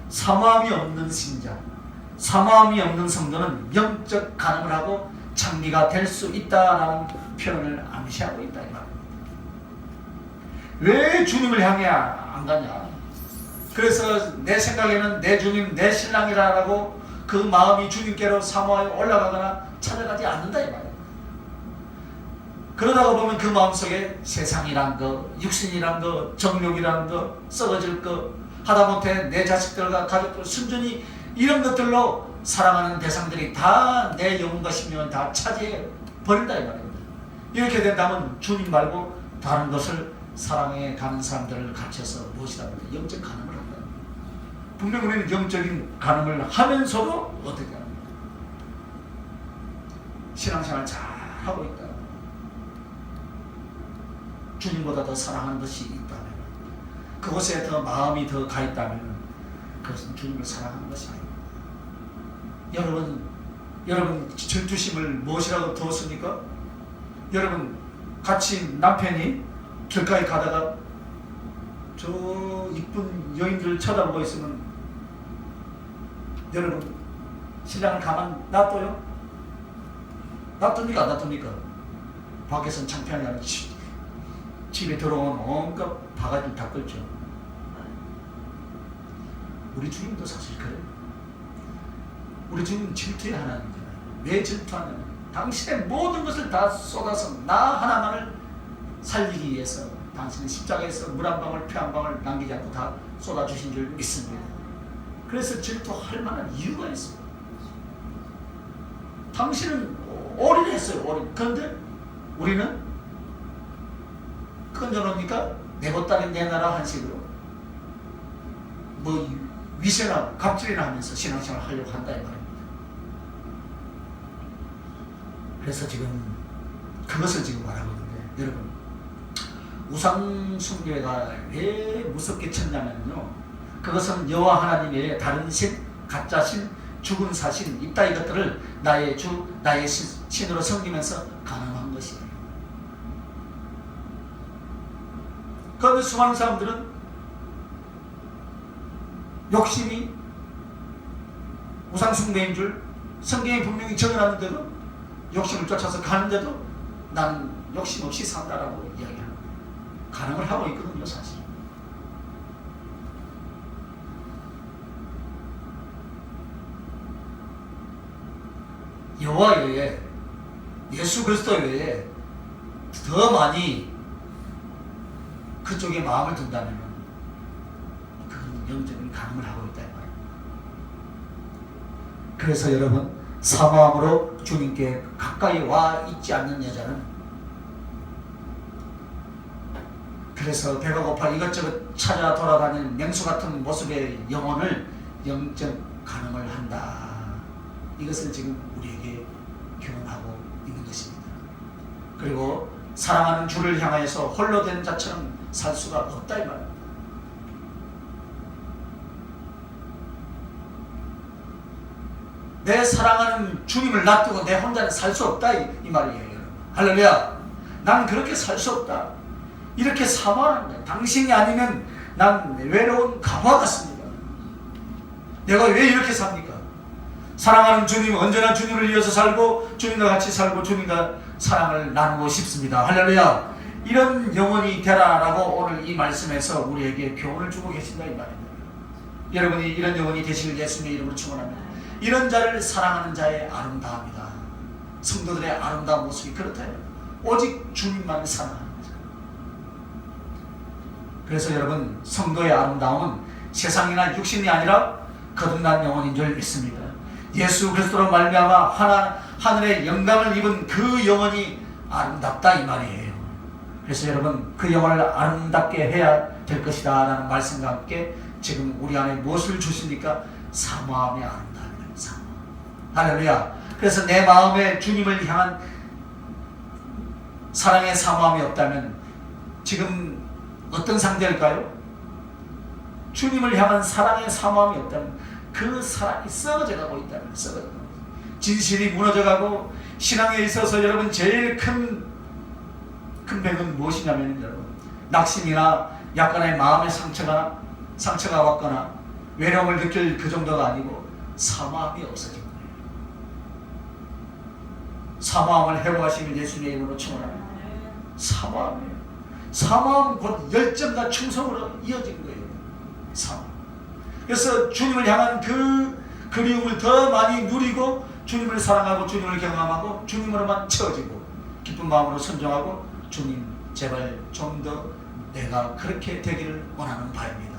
사모함이 없는 신자, 사모함이 없는 성도는 영적 간음을 하고 창리가 될 수 있다라는 표현을 암시하고 있다 이 말입니다. 왜 주님을 향해 안 가냐? 그래서 내 생각에는 내 주님, 내 신랑이라고 그 마음이 주님께로 사모하여 올라가거나 찾아가지 않는다 이 말이에요. 그러다가 보면 그 마음속에 세상이란 거, 육신이란 거, 정욕이란 거, 썩어질 거 하다못해 내 자식들과 가족들, 순전히 이런 것들로 사랑하는 대상들이 다 내 영혼과 심령을 다 차지해 버린다 이 말입니다. 이렇게 된다면 주님 말고 다른 것을 사랑해 가는 사람들을 갖춰서 무엇이랍니까? 영적 간음을 한다. 분명 우리는 영적인 간음을 하면서도 어떻게 합니까? 신앙생활 잘 하고 있다. 주님보다 더 사랑하는 것이 있다면, 그곳에 더 마음이 더 가 있다면 그것은 주님을 사랑하는 것이 아닙니다. 여러분 질투심을 무엇이라고 두었습니까? 여러분 같이 남편이 길가에 가다가 저 이쁜 여인들을 쳐다보고 있으면 여러분, 신랑을 가만 놔둬요? 놔둡니까? 안 놔둡니까? 밖에서는 창피하지 않아. 집에 들어온 온갖 바가지를 다 끌죠. 우리 주님도 사실 그래요. 우리 주님은 질투의 하나님이잖아요. 왜 질투하냐면 당신의 모든 것을 다 쏟아서 나 하나만을 살리기 위해서 당신은 십자가에서 물 한 방울 피 한 방울 남기지 않고 다 쏟아주신 줄 믿습니다. 그래서 질투할 만한 이유가 있어요. 당신은 올인했어요. 올인. 그런데 우리는 건져놓으니까 내 보따리 내 나라 한식으로 뭐 위세나 갑질이나 하면서 신앙생활 하려고 한다 이 말입니다. 그래서 지금 그것을 지금 말하거든요. 여러분, 우상 숭배가 왜 무섭게 쳤냐면요, 그것은 여호와 하나님 외에 다른 신, 가짜 신, 죽은 사신 이따위 것들을 나의 주, 나의 신으로 섬기면서 가능한 것이에요. 그런데 수많은 사람들은 욕심이 우상 숭배인 줄 성경에 분명히 적어놨는데도 욕심을 쫓아서 가는데도 나는 욕심 없이 산다라고 이야기합니다. 가능을 하고 있거든요, 사실. 여호와 외에, 예수 그리스도 외에 더 많이 그쪽에 마음을 둔다면 그건 영적인 가능을 하고 있다 이 말입니다. 그래서 여러분, 사모함으로 주님께 가까이 와 있지 않는 여자는, 그래서 배가 고파 이것저것 찾아 돌아다니는 맹수 같은 모습의 영혼을 영적 가능을 한다. 이것을 지금 우리에게 교훈하고 있는 것입니다. 그리고 사랑하는 주를 향하여서 홀로 된 자처럼 살 수가 없다 이 말입니다. 내 사랑하는 주님을 놔두고 내 혼자는 살 수 없다 이 말이에요. 여러분. 할렐루야. 나는 그렇게 살 수 없다. 이렇게 사모하는, 당신이 아니면 난 외로운 가부와 같습니다. 내가 왜 이렇게 삽니까? 사랑하는 주님, 언제나 주님을 이어서 살고 주님과 같이 살고 주님과 사랑을 나누고 싶습니다. 할렐루야. 이런 영혼이 되라라고 오늘 이 말씀에서 우리에게 교훈을 주고 계신다 이 말입니다. 여러분이 이런 영혼이 되시길 예수님의 이름으로 축원합니다. 이런 자를 사랑하는 자의 아름다움이다. 성도들의 아름다운 모습이 그렇다요. 오직 주님만 사랑하는 거죠. 그래서 여러분, 성도의 아름다움은 세상이나 육신이 아니라 거듭난 영혼인 줄 믿습니다. 예수 그리스도로 말미암아 하늘의 영광을 입은 그 영혼이 아름답다 이 말이에요. 그래서 여러분, 그 영혼을 아름답게 해야 될 것이다 라는 말씀과 함께 지금 우리 안에 무엇을 주십니까? 사모함의 아름다움입니다. 사모함. 할렐루야. 그래서 내 마음에 주님을 향한 사랑의 사모함이 없다면 지금 어떤 상태일까요? 주님을 향한 사랑의 사모함이 없다면 그 사랑이 썩어져가고 있다는, 썩어져가고, 진실이 무너져가고, 신앙에 있어서 여러분 제일 큰 벽은 무엇이냐면 여러분, 낙심이나 약간의 마음의 상처가 왔거나 외로움을 느낄 그 정도가 아니고 사모함이 없어진 거예요. 사모함을 회복하시는 예수님의 이름으로 축원합니다. 사모함이에요. 사모함 곧 열정과 충성으로 이어진 거예요. 사모함. 그래서 주님을 향한 그 그리움을 더 많이 누리고 주님을 사랑하고 주님을 경험하고 주님으로만 채워지고 기쁜 마음으로 순종하고 주님 제발 좀 더 내가 그렇게 되기를 원하는 바입니다.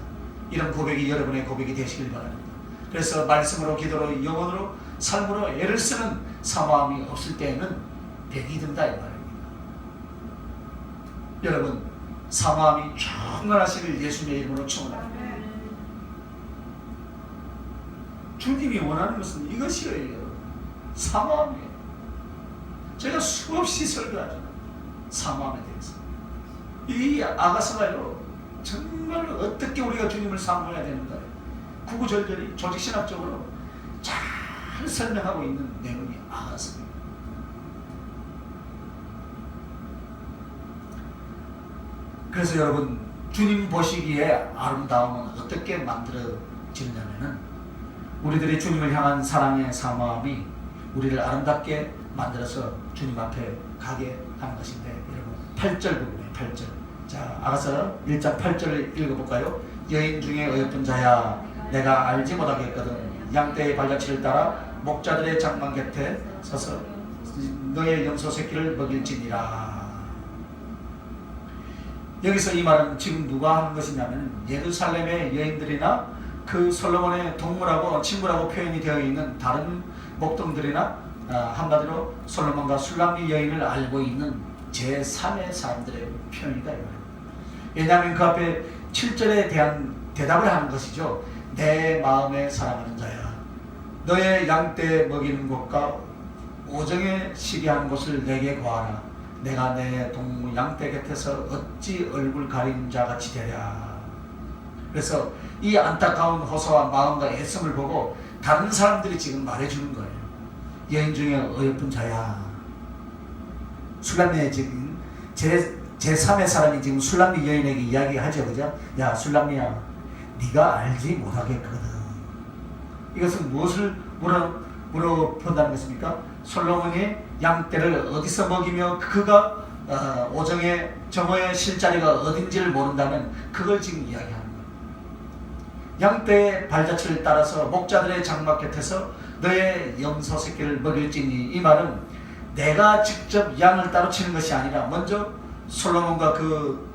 이런 고백이 여러분의 고백이 되시길 바랍니다. 그래서 말씀으로 기도로 영혼으로 삶으로 애를 쓰는 사모함이 없을 때에는 병이 든다 이 말입니다. 여러분, 사모함이 충만하시길 예수님의 이름으로 축원합니다. 주님이 원하는 것은 이것이에요. 사모함이에요. 제가 수없이 설교하죠. 사모함에 대해서. 이 아가서가요, 정말로 어떻게 우리가 주님을 사모해야 되는가요? 구구절절히 조직신학적으로 잘 설명하고 있는 내용이 아가서입니다. 그래서 여러분, 주님 보시기에 아름다움은 어떻게 만들어지느냐면은 우리들이 주님을 향한 사랑의 사모함이 우리를 아름답게 만들어서 주님 앞에 가게 하는 것인데, 여러분 8절 부분이에요. 8절. 자, 아가서 1장 8절을 읽어볼까요? 여인 중에 어여쁜 자야, 내가 알지 못하겠거든. 양떼의 발자취를 따라 목자들의 장막 곁에 서서 너의 염소 새끼를 먹일지니라. 여기서 이 말은 지금 누가 하는 것이냐면, 예루살렘의 여인들이나 그 솔로몬의 동물하고 친구라고 표현이 되어 있는 다른 목동들이나 한마디로 솔로몬과 술람미 여인을 알고 있는 제3의 사람들의 표현이다. 왜냐하면 그 앞에 7절에 대한 대답을 하는 것이죠. 내 마음에 사랑하는 자야, 너의 양떼 먹이는 곳과 오정에 쉬게 하는 곳을 내게 구하라. 내가 내 동물 양떼 곁에서 어찌 얼굴 가린 자같이 되랴. 그래서 이 안타까운 호소와 마음과 애씀을 보고 다른 사람들이 지금 말해주는 거예요. 여인 중에 어여쁜 자야. 술람미의 지금 제3의 사람이 지금 술람미 여인에게 이야기하죠, 그죠? 야, 술람미야, 네가 알지 못하겠거든. 이것은 무엇을 물어본다는 것입니까? 솔로몬이 양떼를 어디서 먹이며 그가 오정의 정오의 쉴 자리가 어딘지를 모른다면 그걸 지금 이야기하는 거예요. 양떼의 발자취를 따라서 목자들의 장막 곁에서 너의 염소 새끼를 먹일지니, 이 말은 내가 직접 양을 따로 치는 것이 아니라 먼저 솔로몬과 그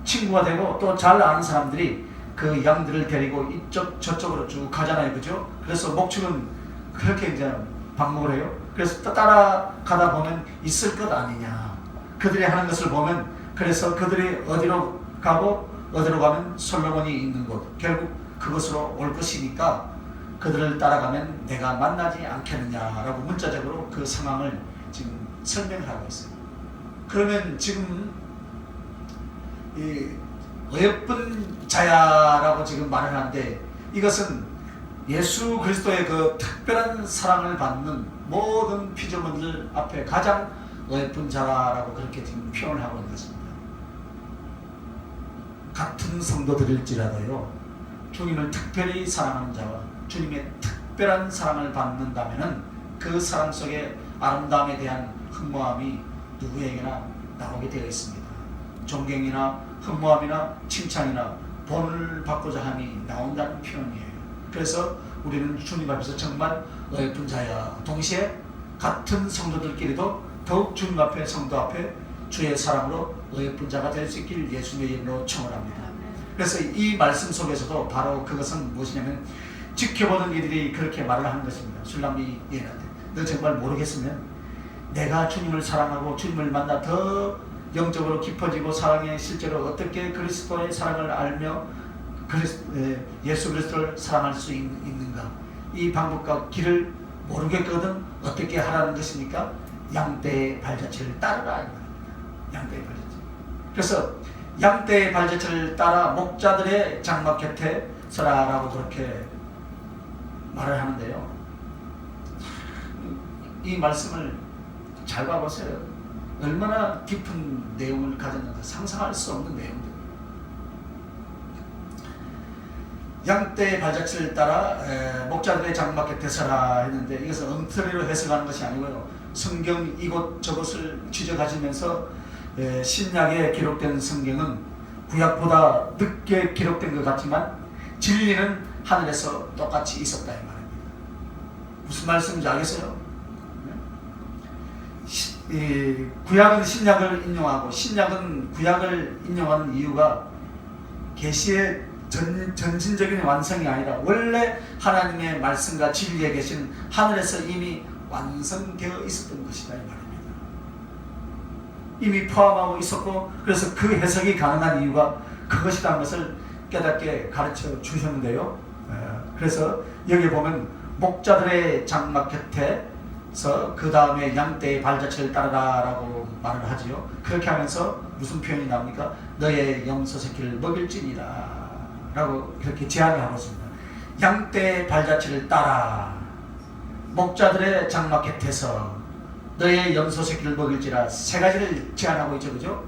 친구가 되고 또 잘 아는 사람들이 그 양들을 데리고 이쪽 저쪽으로 쭉 가잖아요, 그죠? 그래서 목축은 그렇게 이제 방목을 해요. 그래서 따라가다 보면 있을 것 아니냐, 그들이 하는 것을 보면. 그래서 그들이 어디로 가고 어디로 가면 솔로몬이 있는 곳, 결국 그것으로 올 것이니까 그들을 따라가면 내가 만나지 않겠느냐라고 문자적으로 그 상황을 지금 설명을 하고 있어요. 그러면 지금 이 어여쁜 자야라고 지금 말을 하는데, 이것은 예수 그리스도의 그 특별한 사랑을 받는 모든 피조물들 앞에 가장 어여쁜 자라고 그렇게 지금 표현을 하고 있는 것입니다. 같은 성도들일지라도요, 주님을 특별히 사랑하는 자와 주님의 특별한 사랑을 받는다면은 그 사랑 속에 아름다움에 대한 흠모함이 누구에게나 나오게 되어 있습니다. 존경이나 흠모함이나 칭찬이나 본을 받고자 함이 나온다는 표현이에요. 그래서 우리는 주님 앞에서 정말 어여쁜 자야, 동시에 같은 성도들끼리도 더욱 주님 앞에, 성도 앞에 주의 사랑으로 어여쁜 자가 될 수 있길 예수님의 이름으로 청원합니다. 그래서 이 말씀 속에서도 바로 그것은 무엇이냐면, 지켜보던 이들이 그렇게 말을 하는 것입니다. 술람미 여인한테, 너 정말 모르겠으면 내가 주님을 사랑하고 주님을 만나 더 영적으로 깊어지고 사랑에 실제로 어떻게 그리스도의 사랑을 알며 예수 그리스도를 사랑할 수 있는가, 이 방법과 길을 모르겠거든. 어떻게 하라는 것입니까? 양떼의 발자취를 따르라. 양떼의 발자취. 그래서 양떼의 발자취를 따라 목자들의 장막 곁에 서라라고 그렇게 말을 하는데요. 이 말씀을 잘 봐보세요. 얼마나 깊은 내용을 가졌는지 상상할 수 없는 내용들. 양떼의 발자취를 따라 목자들의 장막 곁에 서라 했는데, 이것은 엉터리로 해석하는 것이 아니고요, 성경 이곳 저곳을 취재하시면서 신약에 기록된 성경은 구약보다 늦게 기록된 것 같지만 진리는 하늘에서 똑같이 있었다 이 말입니다. 무슨 말씀인지 알겠어요? 구약은 신약을 인용하고 신약은 구약을 인용하는 이유가 계시의 전진적인 완성이 아니라 원래 하나님의 말씀과 진리에 계신 하늘에서 이미 완성되어 있었던 것이다 이 말입니다. 이미 포함하고 있었고, 그래서 그 해석이 가능한 이유가 그것이라는 것을 깨닫게 가르쳐 주셨는데요. 그래서 여기 보면 목자들의 장막 곁에서 그 다음에 양떼의 발자취를 따르라라고 말을 하지요. 그렇게 하면서 무슨 표현이 나옵니까? 너의 염소 새끼를 먹일지니라 라고 그렇게 제안을 하고 있습니다. 양떼의 발자취를 따라 목자들의 장막 곁에서 너의 염소 새끼를 먹일지라, 세 가지를 제안하고 있죠, 그죠?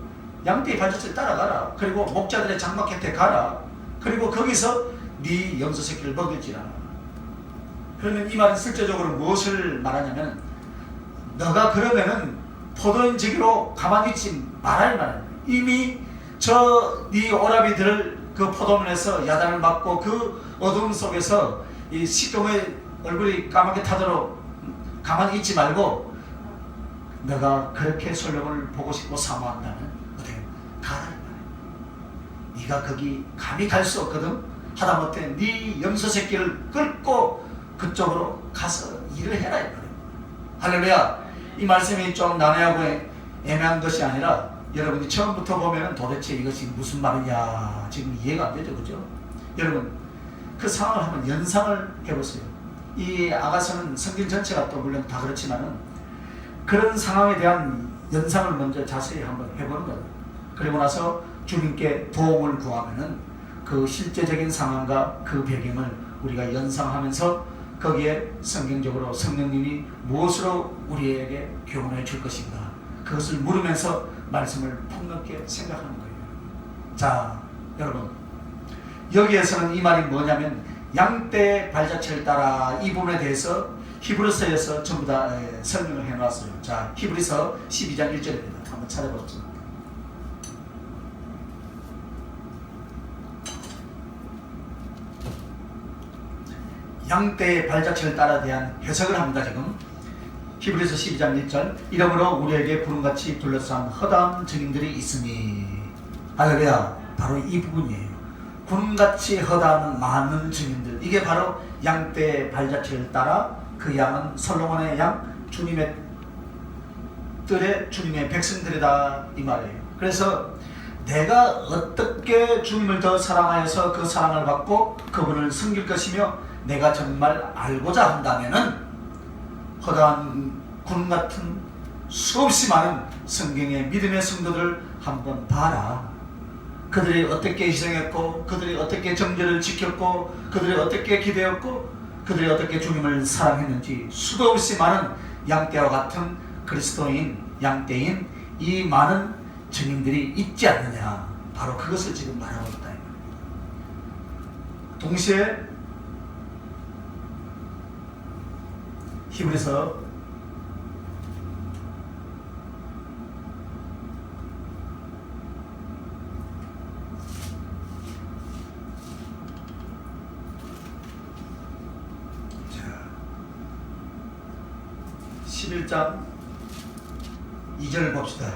양떼의 발자취를 따라가라. 그리고 목자들의 장막 곁에 가라. 그리고 거기서 네 염소 새끼를 먹일지라. 그러면 이 말은 실제적으로 무엇을 말하냐면 너가 그러면은 포도인지기로 가만히 있지 말아야 말아요. 이미 네 오라비들을 그 포도원에서 야단을 맞고 그 어두움 속에서 이 시금의 얼굴이 까맣게 타도록 가만히 있지 말고 너가 그렇게 솔로몬을 보고 싶고 사모한다면 어떻게 가라 말이야. 네가 거기 감히 갈 수 없거든. 하다못해 네 염소 새끼를 끌고 그쪽으로 가서 일을 해라 이 말이야. 할렐루야. 이 말씀이 좀 난해하고 애매한 것이 아니라 여러분이 처음부터 보면 도대체 이것이 무슨 말이냐 지금 이해가 안 되죠, 그죠? 여러분 그 상황을 한번 연상을 해보세요. 이 아가서는 성경 전체가 또 물론 다 그렇지만은 그런 상황에 대한 연상을 먼저 자세히 한번 해보는 거예요. 그리고 나서 주님께 도움을 구하면은 그 실제적인 상황과 그 배경을 우리가 연상하면서 거기에 성경적으로 성령님이 무엇으로 우리에게 교훈해 줄 것인가 그것을 물으면서 말씀을 폭넓게 생각하는 거예요. 자, 여러분 여기에서는 이 말이 뭐냐면 양떼의 발자취를 따라 이 부분에 대해서 히브리서에서 전부 다 설명을 해놨어요. 자, 히브리서 12장 1절입니다. 한번 찾아보십시오. 양떼의 발자취를 따라 대한 해석을 합니다. 지금 히브리서 12장 1절 이러므로 우리에게 구름같이 둘러싼 허다한 증인들이 있으니 할렐루야. 바로 이 부분이에요. 구름같이 허다한 많은 증인들, 이게 바로 양떼의 발자취를 따라 그 양은 솔로몬의 양 주님의 뜰에 주님의 백성들이다 이 말이에요. 그래서 내가 어떻게 주님을 더 사랑하여서 그 사랑을 받고 그분을 섬길 것이며 내가 정말 알고자 한다면은 허다한 구름 같은 수없이 많은 성경의 믿음의 성도들을 한번 봐라. 그들이 어떻게 희생했고 그들이 어떻게 정죄를 지켰고 그들이 어떻게 기대했고 그들이 어떻게 주님을 사랑했는지 수도 없이 많은 양떼와 같은 그리스도인 양떼인 이 많은 증인들이 있지 않느냐. 바로 그것을 지금 말하고 있다. 동시에 히브리서 자 11장 2절을 봅시다.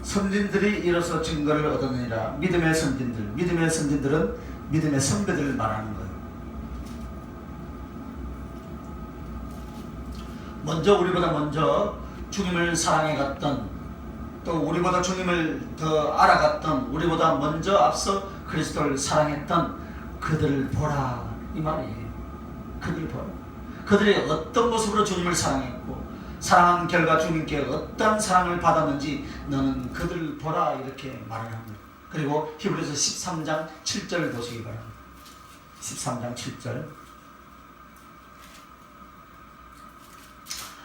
선진들이 이로써 증거를 얻었느니라. 믿음의 선진들, 믿음의 선진들은 믿음의 선배들을 말하는 거예요. 우리보다 먼저 주님을 사랑해 갔던, 또 우리보다 주님을 더 알아갔던, 우리보다 먼저 앞서 그리스도를 사랑했던 그들을 보라 이 말이에요. 그들을 보라. 그들이 어떤 모습으로 주님을 사랑했고 사랑한 결과 주님께 어떤 사랑을 받았는지 너는 그들을 보라 이렇게 말을 합니다. 그리고 히브리서 13장 7절 보시기 바랍니다. 13장 7절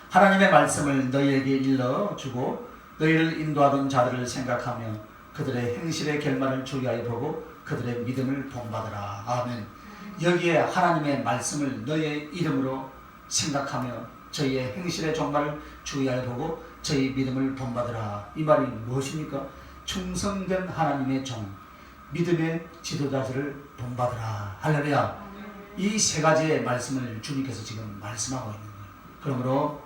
하나님의 말씀을 너희에게 일러주고 너희를 인도하던 자들을 생각하며 그들의 행실의 결말을 주의하여 보고 그들의 믿음을 본받으라. 아멘. 여기에 하나님의 말씀을 너희의 이름으로 생각하며 저희의 행실의 종말을 주의하여 보고 저희 믿음을 본받으라. 이 말이 무엇입니까? 충성된 하나님의 종, 믿음의 지도자들을 본받으라. 할렐루야. 이 세 가지의 말씀을 주님께서 지금 말씀하고 있는 거예요. 그러므로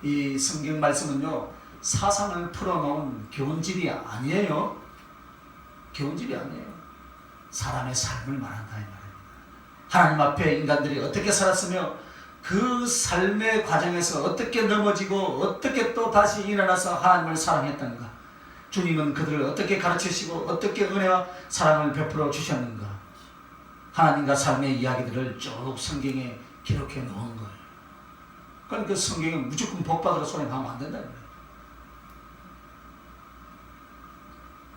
이 성경 말씀은요, 사상을 풀어놓은 교훈집이 아니에요. 교훈집이 아니에요. 사람의 삶을 말한다 이 말입니다. 하나님 앞에 인간들이 어떻게 살았으며 그 삶의 과정에서 어떻게 넘어지고 어떻게 또 다시 일어나서 하나님을 사랑했던가, 주님은 그들을 어떻게 가르치시고 어떻게 은혜와 사랑을 베풀어 주셨는가, 하나님과 삶의 이야기들을 쭉 성경에 기록해 놓은 거예요. 그러니까 그 성경에 무조건 복받으러 소리하면 안 된다는 거예요.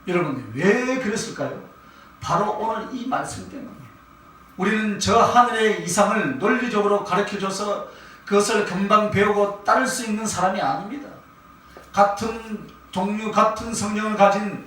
여러분 왜 그랬을까요? 바로 오늘 이 말씀 때문에. 우리는 저 하늘의 이상을 논리적으로 가르쳐줘서 그것을 금방 배우고 따를 수 있는 사람이 아닙니다. 같은 종류, 같은 성령을 가진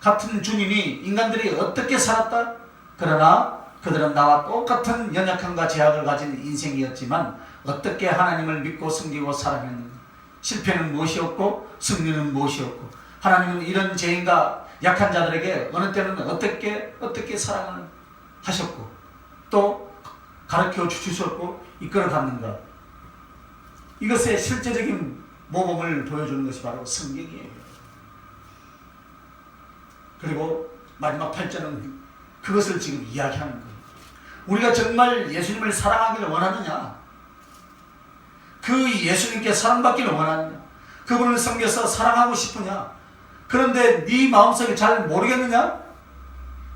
같은 주님이 인간들이 어떻게 살았다? 그러나 그들은 나와 똑같은 연약함과 제약을 가진 인생이었지만 어떻게 하나님을 믿고 섬기고 살아갔는가? 실패는 무엇이었고 승리는 무엇이었고, 하나님은 이런 죄인과 약한 자들에게 어느 때는 어떻게 사랑을 하셨고 또 가르쳐 주셨고 이끌어 갔는가? 이것의 실제적인 모범을 보여주는 것이 바로 성경이에요. 그리고 마지막 8절은 그것을 지금 이야기하는 거예요. 우리가 정말 예수님을 사랑하기를 원하느냐? 그 예수님께 사랑받기를 원하느냐? 그분을 섬겨서 사랑하고 싶으냐? 그런데 네 마음속에 잘 모르겠느냐?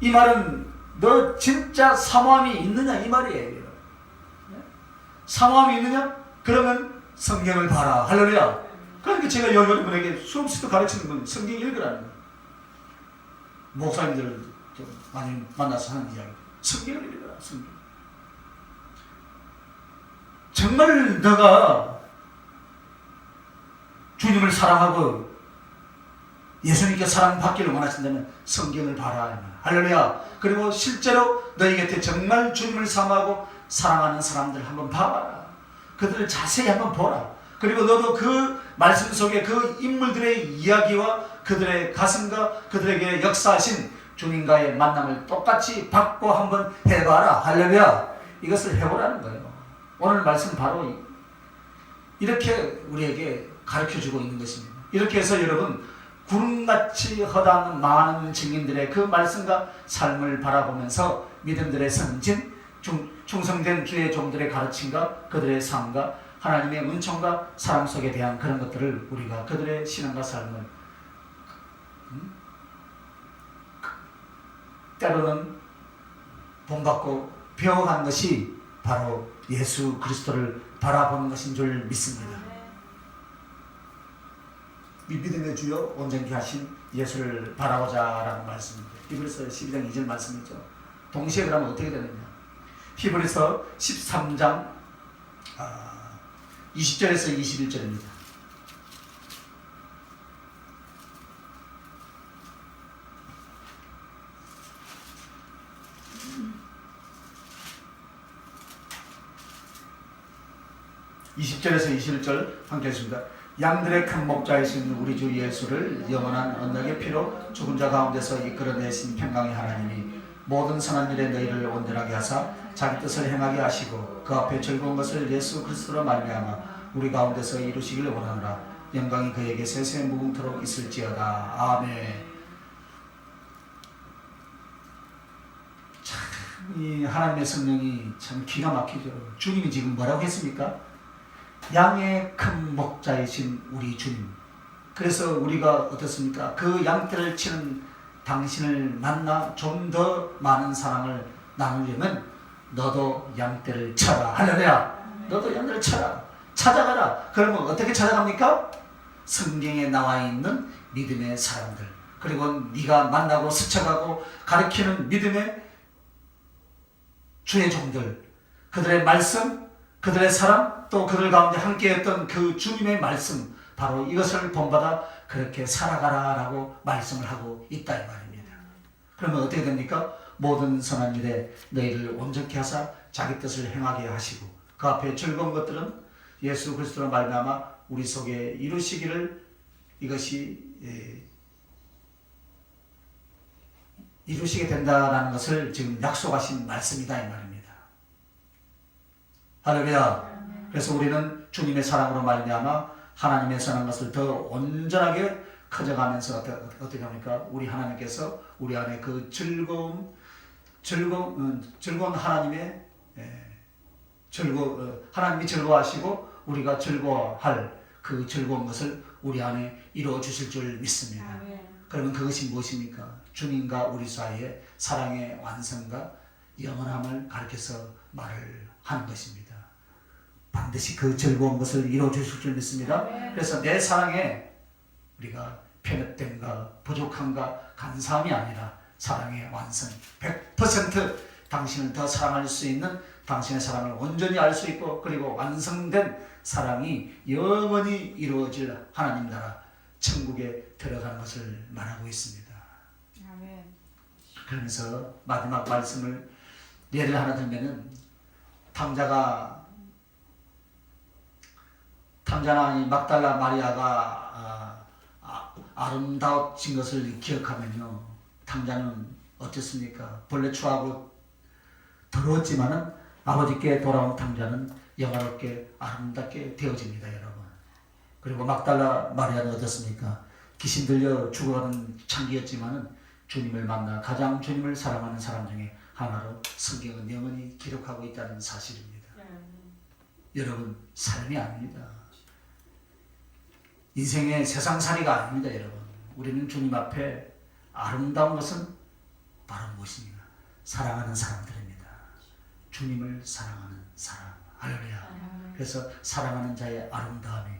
이 말은 너 진짜 사모함이 있느냐 이 말이에요. 사모함이 있느냐? 그러면 성경을 봐라. 할렐루야. 그러니까 제가 여러분에게 수없이 가르치는 건 성경 읽으라는 거예요. 목사님들 많이 만나서 하는 이야기. 성경을 읽어라. 성경. 정말 너가 주님을 사랑하고 예수님께 사랑받기를 원하신다면 성경을 봐라. 할렐루야. 그리고 실제로 너희 곁에 정말 주님을 사랑하고 사랑하는 사람들 한번 봐봐라. 그들을 자세히 한번 보라. 그리고 너도 그 말씀 속에 그 인물들의 이야기와 그들의 가슴과 그들에게 역사하신 주님과의 만남을 똑같이 받고 한번 해봐라. 할렐루야. 이것을 해보라는 거예요. 오늘 말씀 바로 이렇게 우리에게 가르쳐주고 있는 것입니다. 이렇게 해서 여러분 구름같이 허다한 많은 증인들의 그 말씀과 삶을 바라보면서 믿음들의 선진, 충성된 주의 종들의 가르침과 그들의 삶과 하나님의 은총과 사랑 속에 대한 그런 것들을 우리가 그들의 신앙과 삶을 때로는 본받고 배워가는 것이 바로 예수 그리스도를 바라보는 것인 줄 믿습니다. 믿음의 주여 온전케 하신 예수를 바라보자 라는 말씀입니다. 히브리서 12장 2절 말씀이죠. 동시에 그러면 어떻게 되느냐? 히브리서 13장 20절에서 21절입니다. (20절에서 21절) 함께 하십니다. 양들의 큰 목자이신 우리 주 예수를 영원한 언약의 피로 죽은 자 가운데서 이끌어내신 평강의 하나님이 모든 선한 일에 너희를 온전하게 하사 자기 뜻을 행하게 하시고 그 앞에 즐거운 것을 예수 그리스도로 말미암아 우리 가운데서 이루시기를 원하노라. 영광이 그에게 세세 무궁토록 있을지어다. 아멘. 참 이 하나님의 성령이 참 기가 막히죠. 주님이 지금 뭐라고 했습니까? 양의 큰 목자이신 우리 주님. 그래서 우리가 어떻습니까? 그 양떼를 치는 당신을 만나 좀 더 많은 사랑을 나누려면 너도 양떼를 쳐라. 할렐루야. 너도 양떼를 쳐라. 찾아가라. 그러면 어떻게 찾아갑니까? 성경에 나와 있는 믿음의 사람들, 그리고 네가 만나고 스쳐가고 가르치는 믿음의 주의 종들, 그들의 말씀, 그들의 사랑, 또 그들 가운데 함께했던 그 주님의 말씀, 바로 이것을 본받아 그렇게 살아가라 라고 말씀을 하고 있다 이 말입니다. 그러면 어떻게 됩니까? 모든 선한 일에 너희를 온전케 하사 자기 뜻을 행하게 하시고 그 앞에 즐거운 것들은 예수 그리스도로 말미암아 우리 속에 이루시기를, 이것이 이루시게 된다라는 것을 지금 약속하신 말씀이다 이 말입니다. 할렐루야. 그래서 우리는 주님의 사랑으로 말미암아 하나님의 선한 것을 더 온전하게 커져가면서 어떻게 합니까? 우리 하나님께서 우리 안에 그 즐거운 하나님의 하나님이 즐거워하시고 우리가 즐거워할 그 즐거운 것을 우리 안에 이루어 주실 줄 믿습니다. 그러면 그것이 무엇입니까? 주님과 우리 사이의 사랑의 완성과 영원함을 가르쳐서 말을 하는 것입니다. 반드시 그 즐거운 것을 이루어 주실 줄 믿습니다. 그래서 내 사랑에 우리가 편협됨과 부족함과 간사함이 아니라 사랑의 완성, 100% 당신을 더 사랑할 수 있는, 당신의 사랑을 온전히 알 수 있고 그리고 완성된 사랑이 영원히 이루어질 하나님 나라 천국에 들어가는 것을 말하고 있습니다. 그러면서 마지막 말씀을 예를 하나 들면은 탕자나 이 막달라 마리아가 아름다워진 것을 기억하면요, 탕자는 어땠습니까? 본래 추하고 더러웠지만은 아버지께 돌아온 탕자는 영화롭게 아름답게 되어집니다, 여러분. 그리고 막달라 마리아는 어떻습니까? 귀신 들려 죽어가는 창기였지만은 주님을 만나 가장 주님을 사랑하는 사람 중에 하나로 성경은 영원히 기록하고 있다는 사실입니다. 여러분, 삶이 아닙니다. 인생의 세상살이가 아닙니다, 여러분. 우리는 주님 앞에 아름다운 것은 바로 무엇입니까? 사랑하는 사람들입니다. 주님을 사랑하는 사람. 할렐루야. 그래서 사랑하는 자의 아름다움이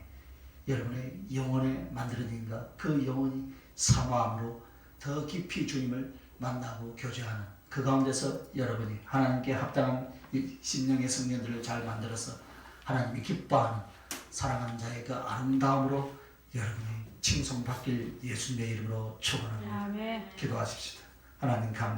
여러분의 영혼에 만들어진가, 그 영혼이 사모함으로 더 깊이 주님을 만나고 교제하는 그 가운데서 여러분이 하나님께 합당한 심령의 성년들을 잘 만들어서 하나님이 기뻐하는 사랑하는 자의 그 아름다움으로 여러분이 칭송받길 예수님의 이름으로 축원합니다. 기도하십시다. 하나님 감사합니다.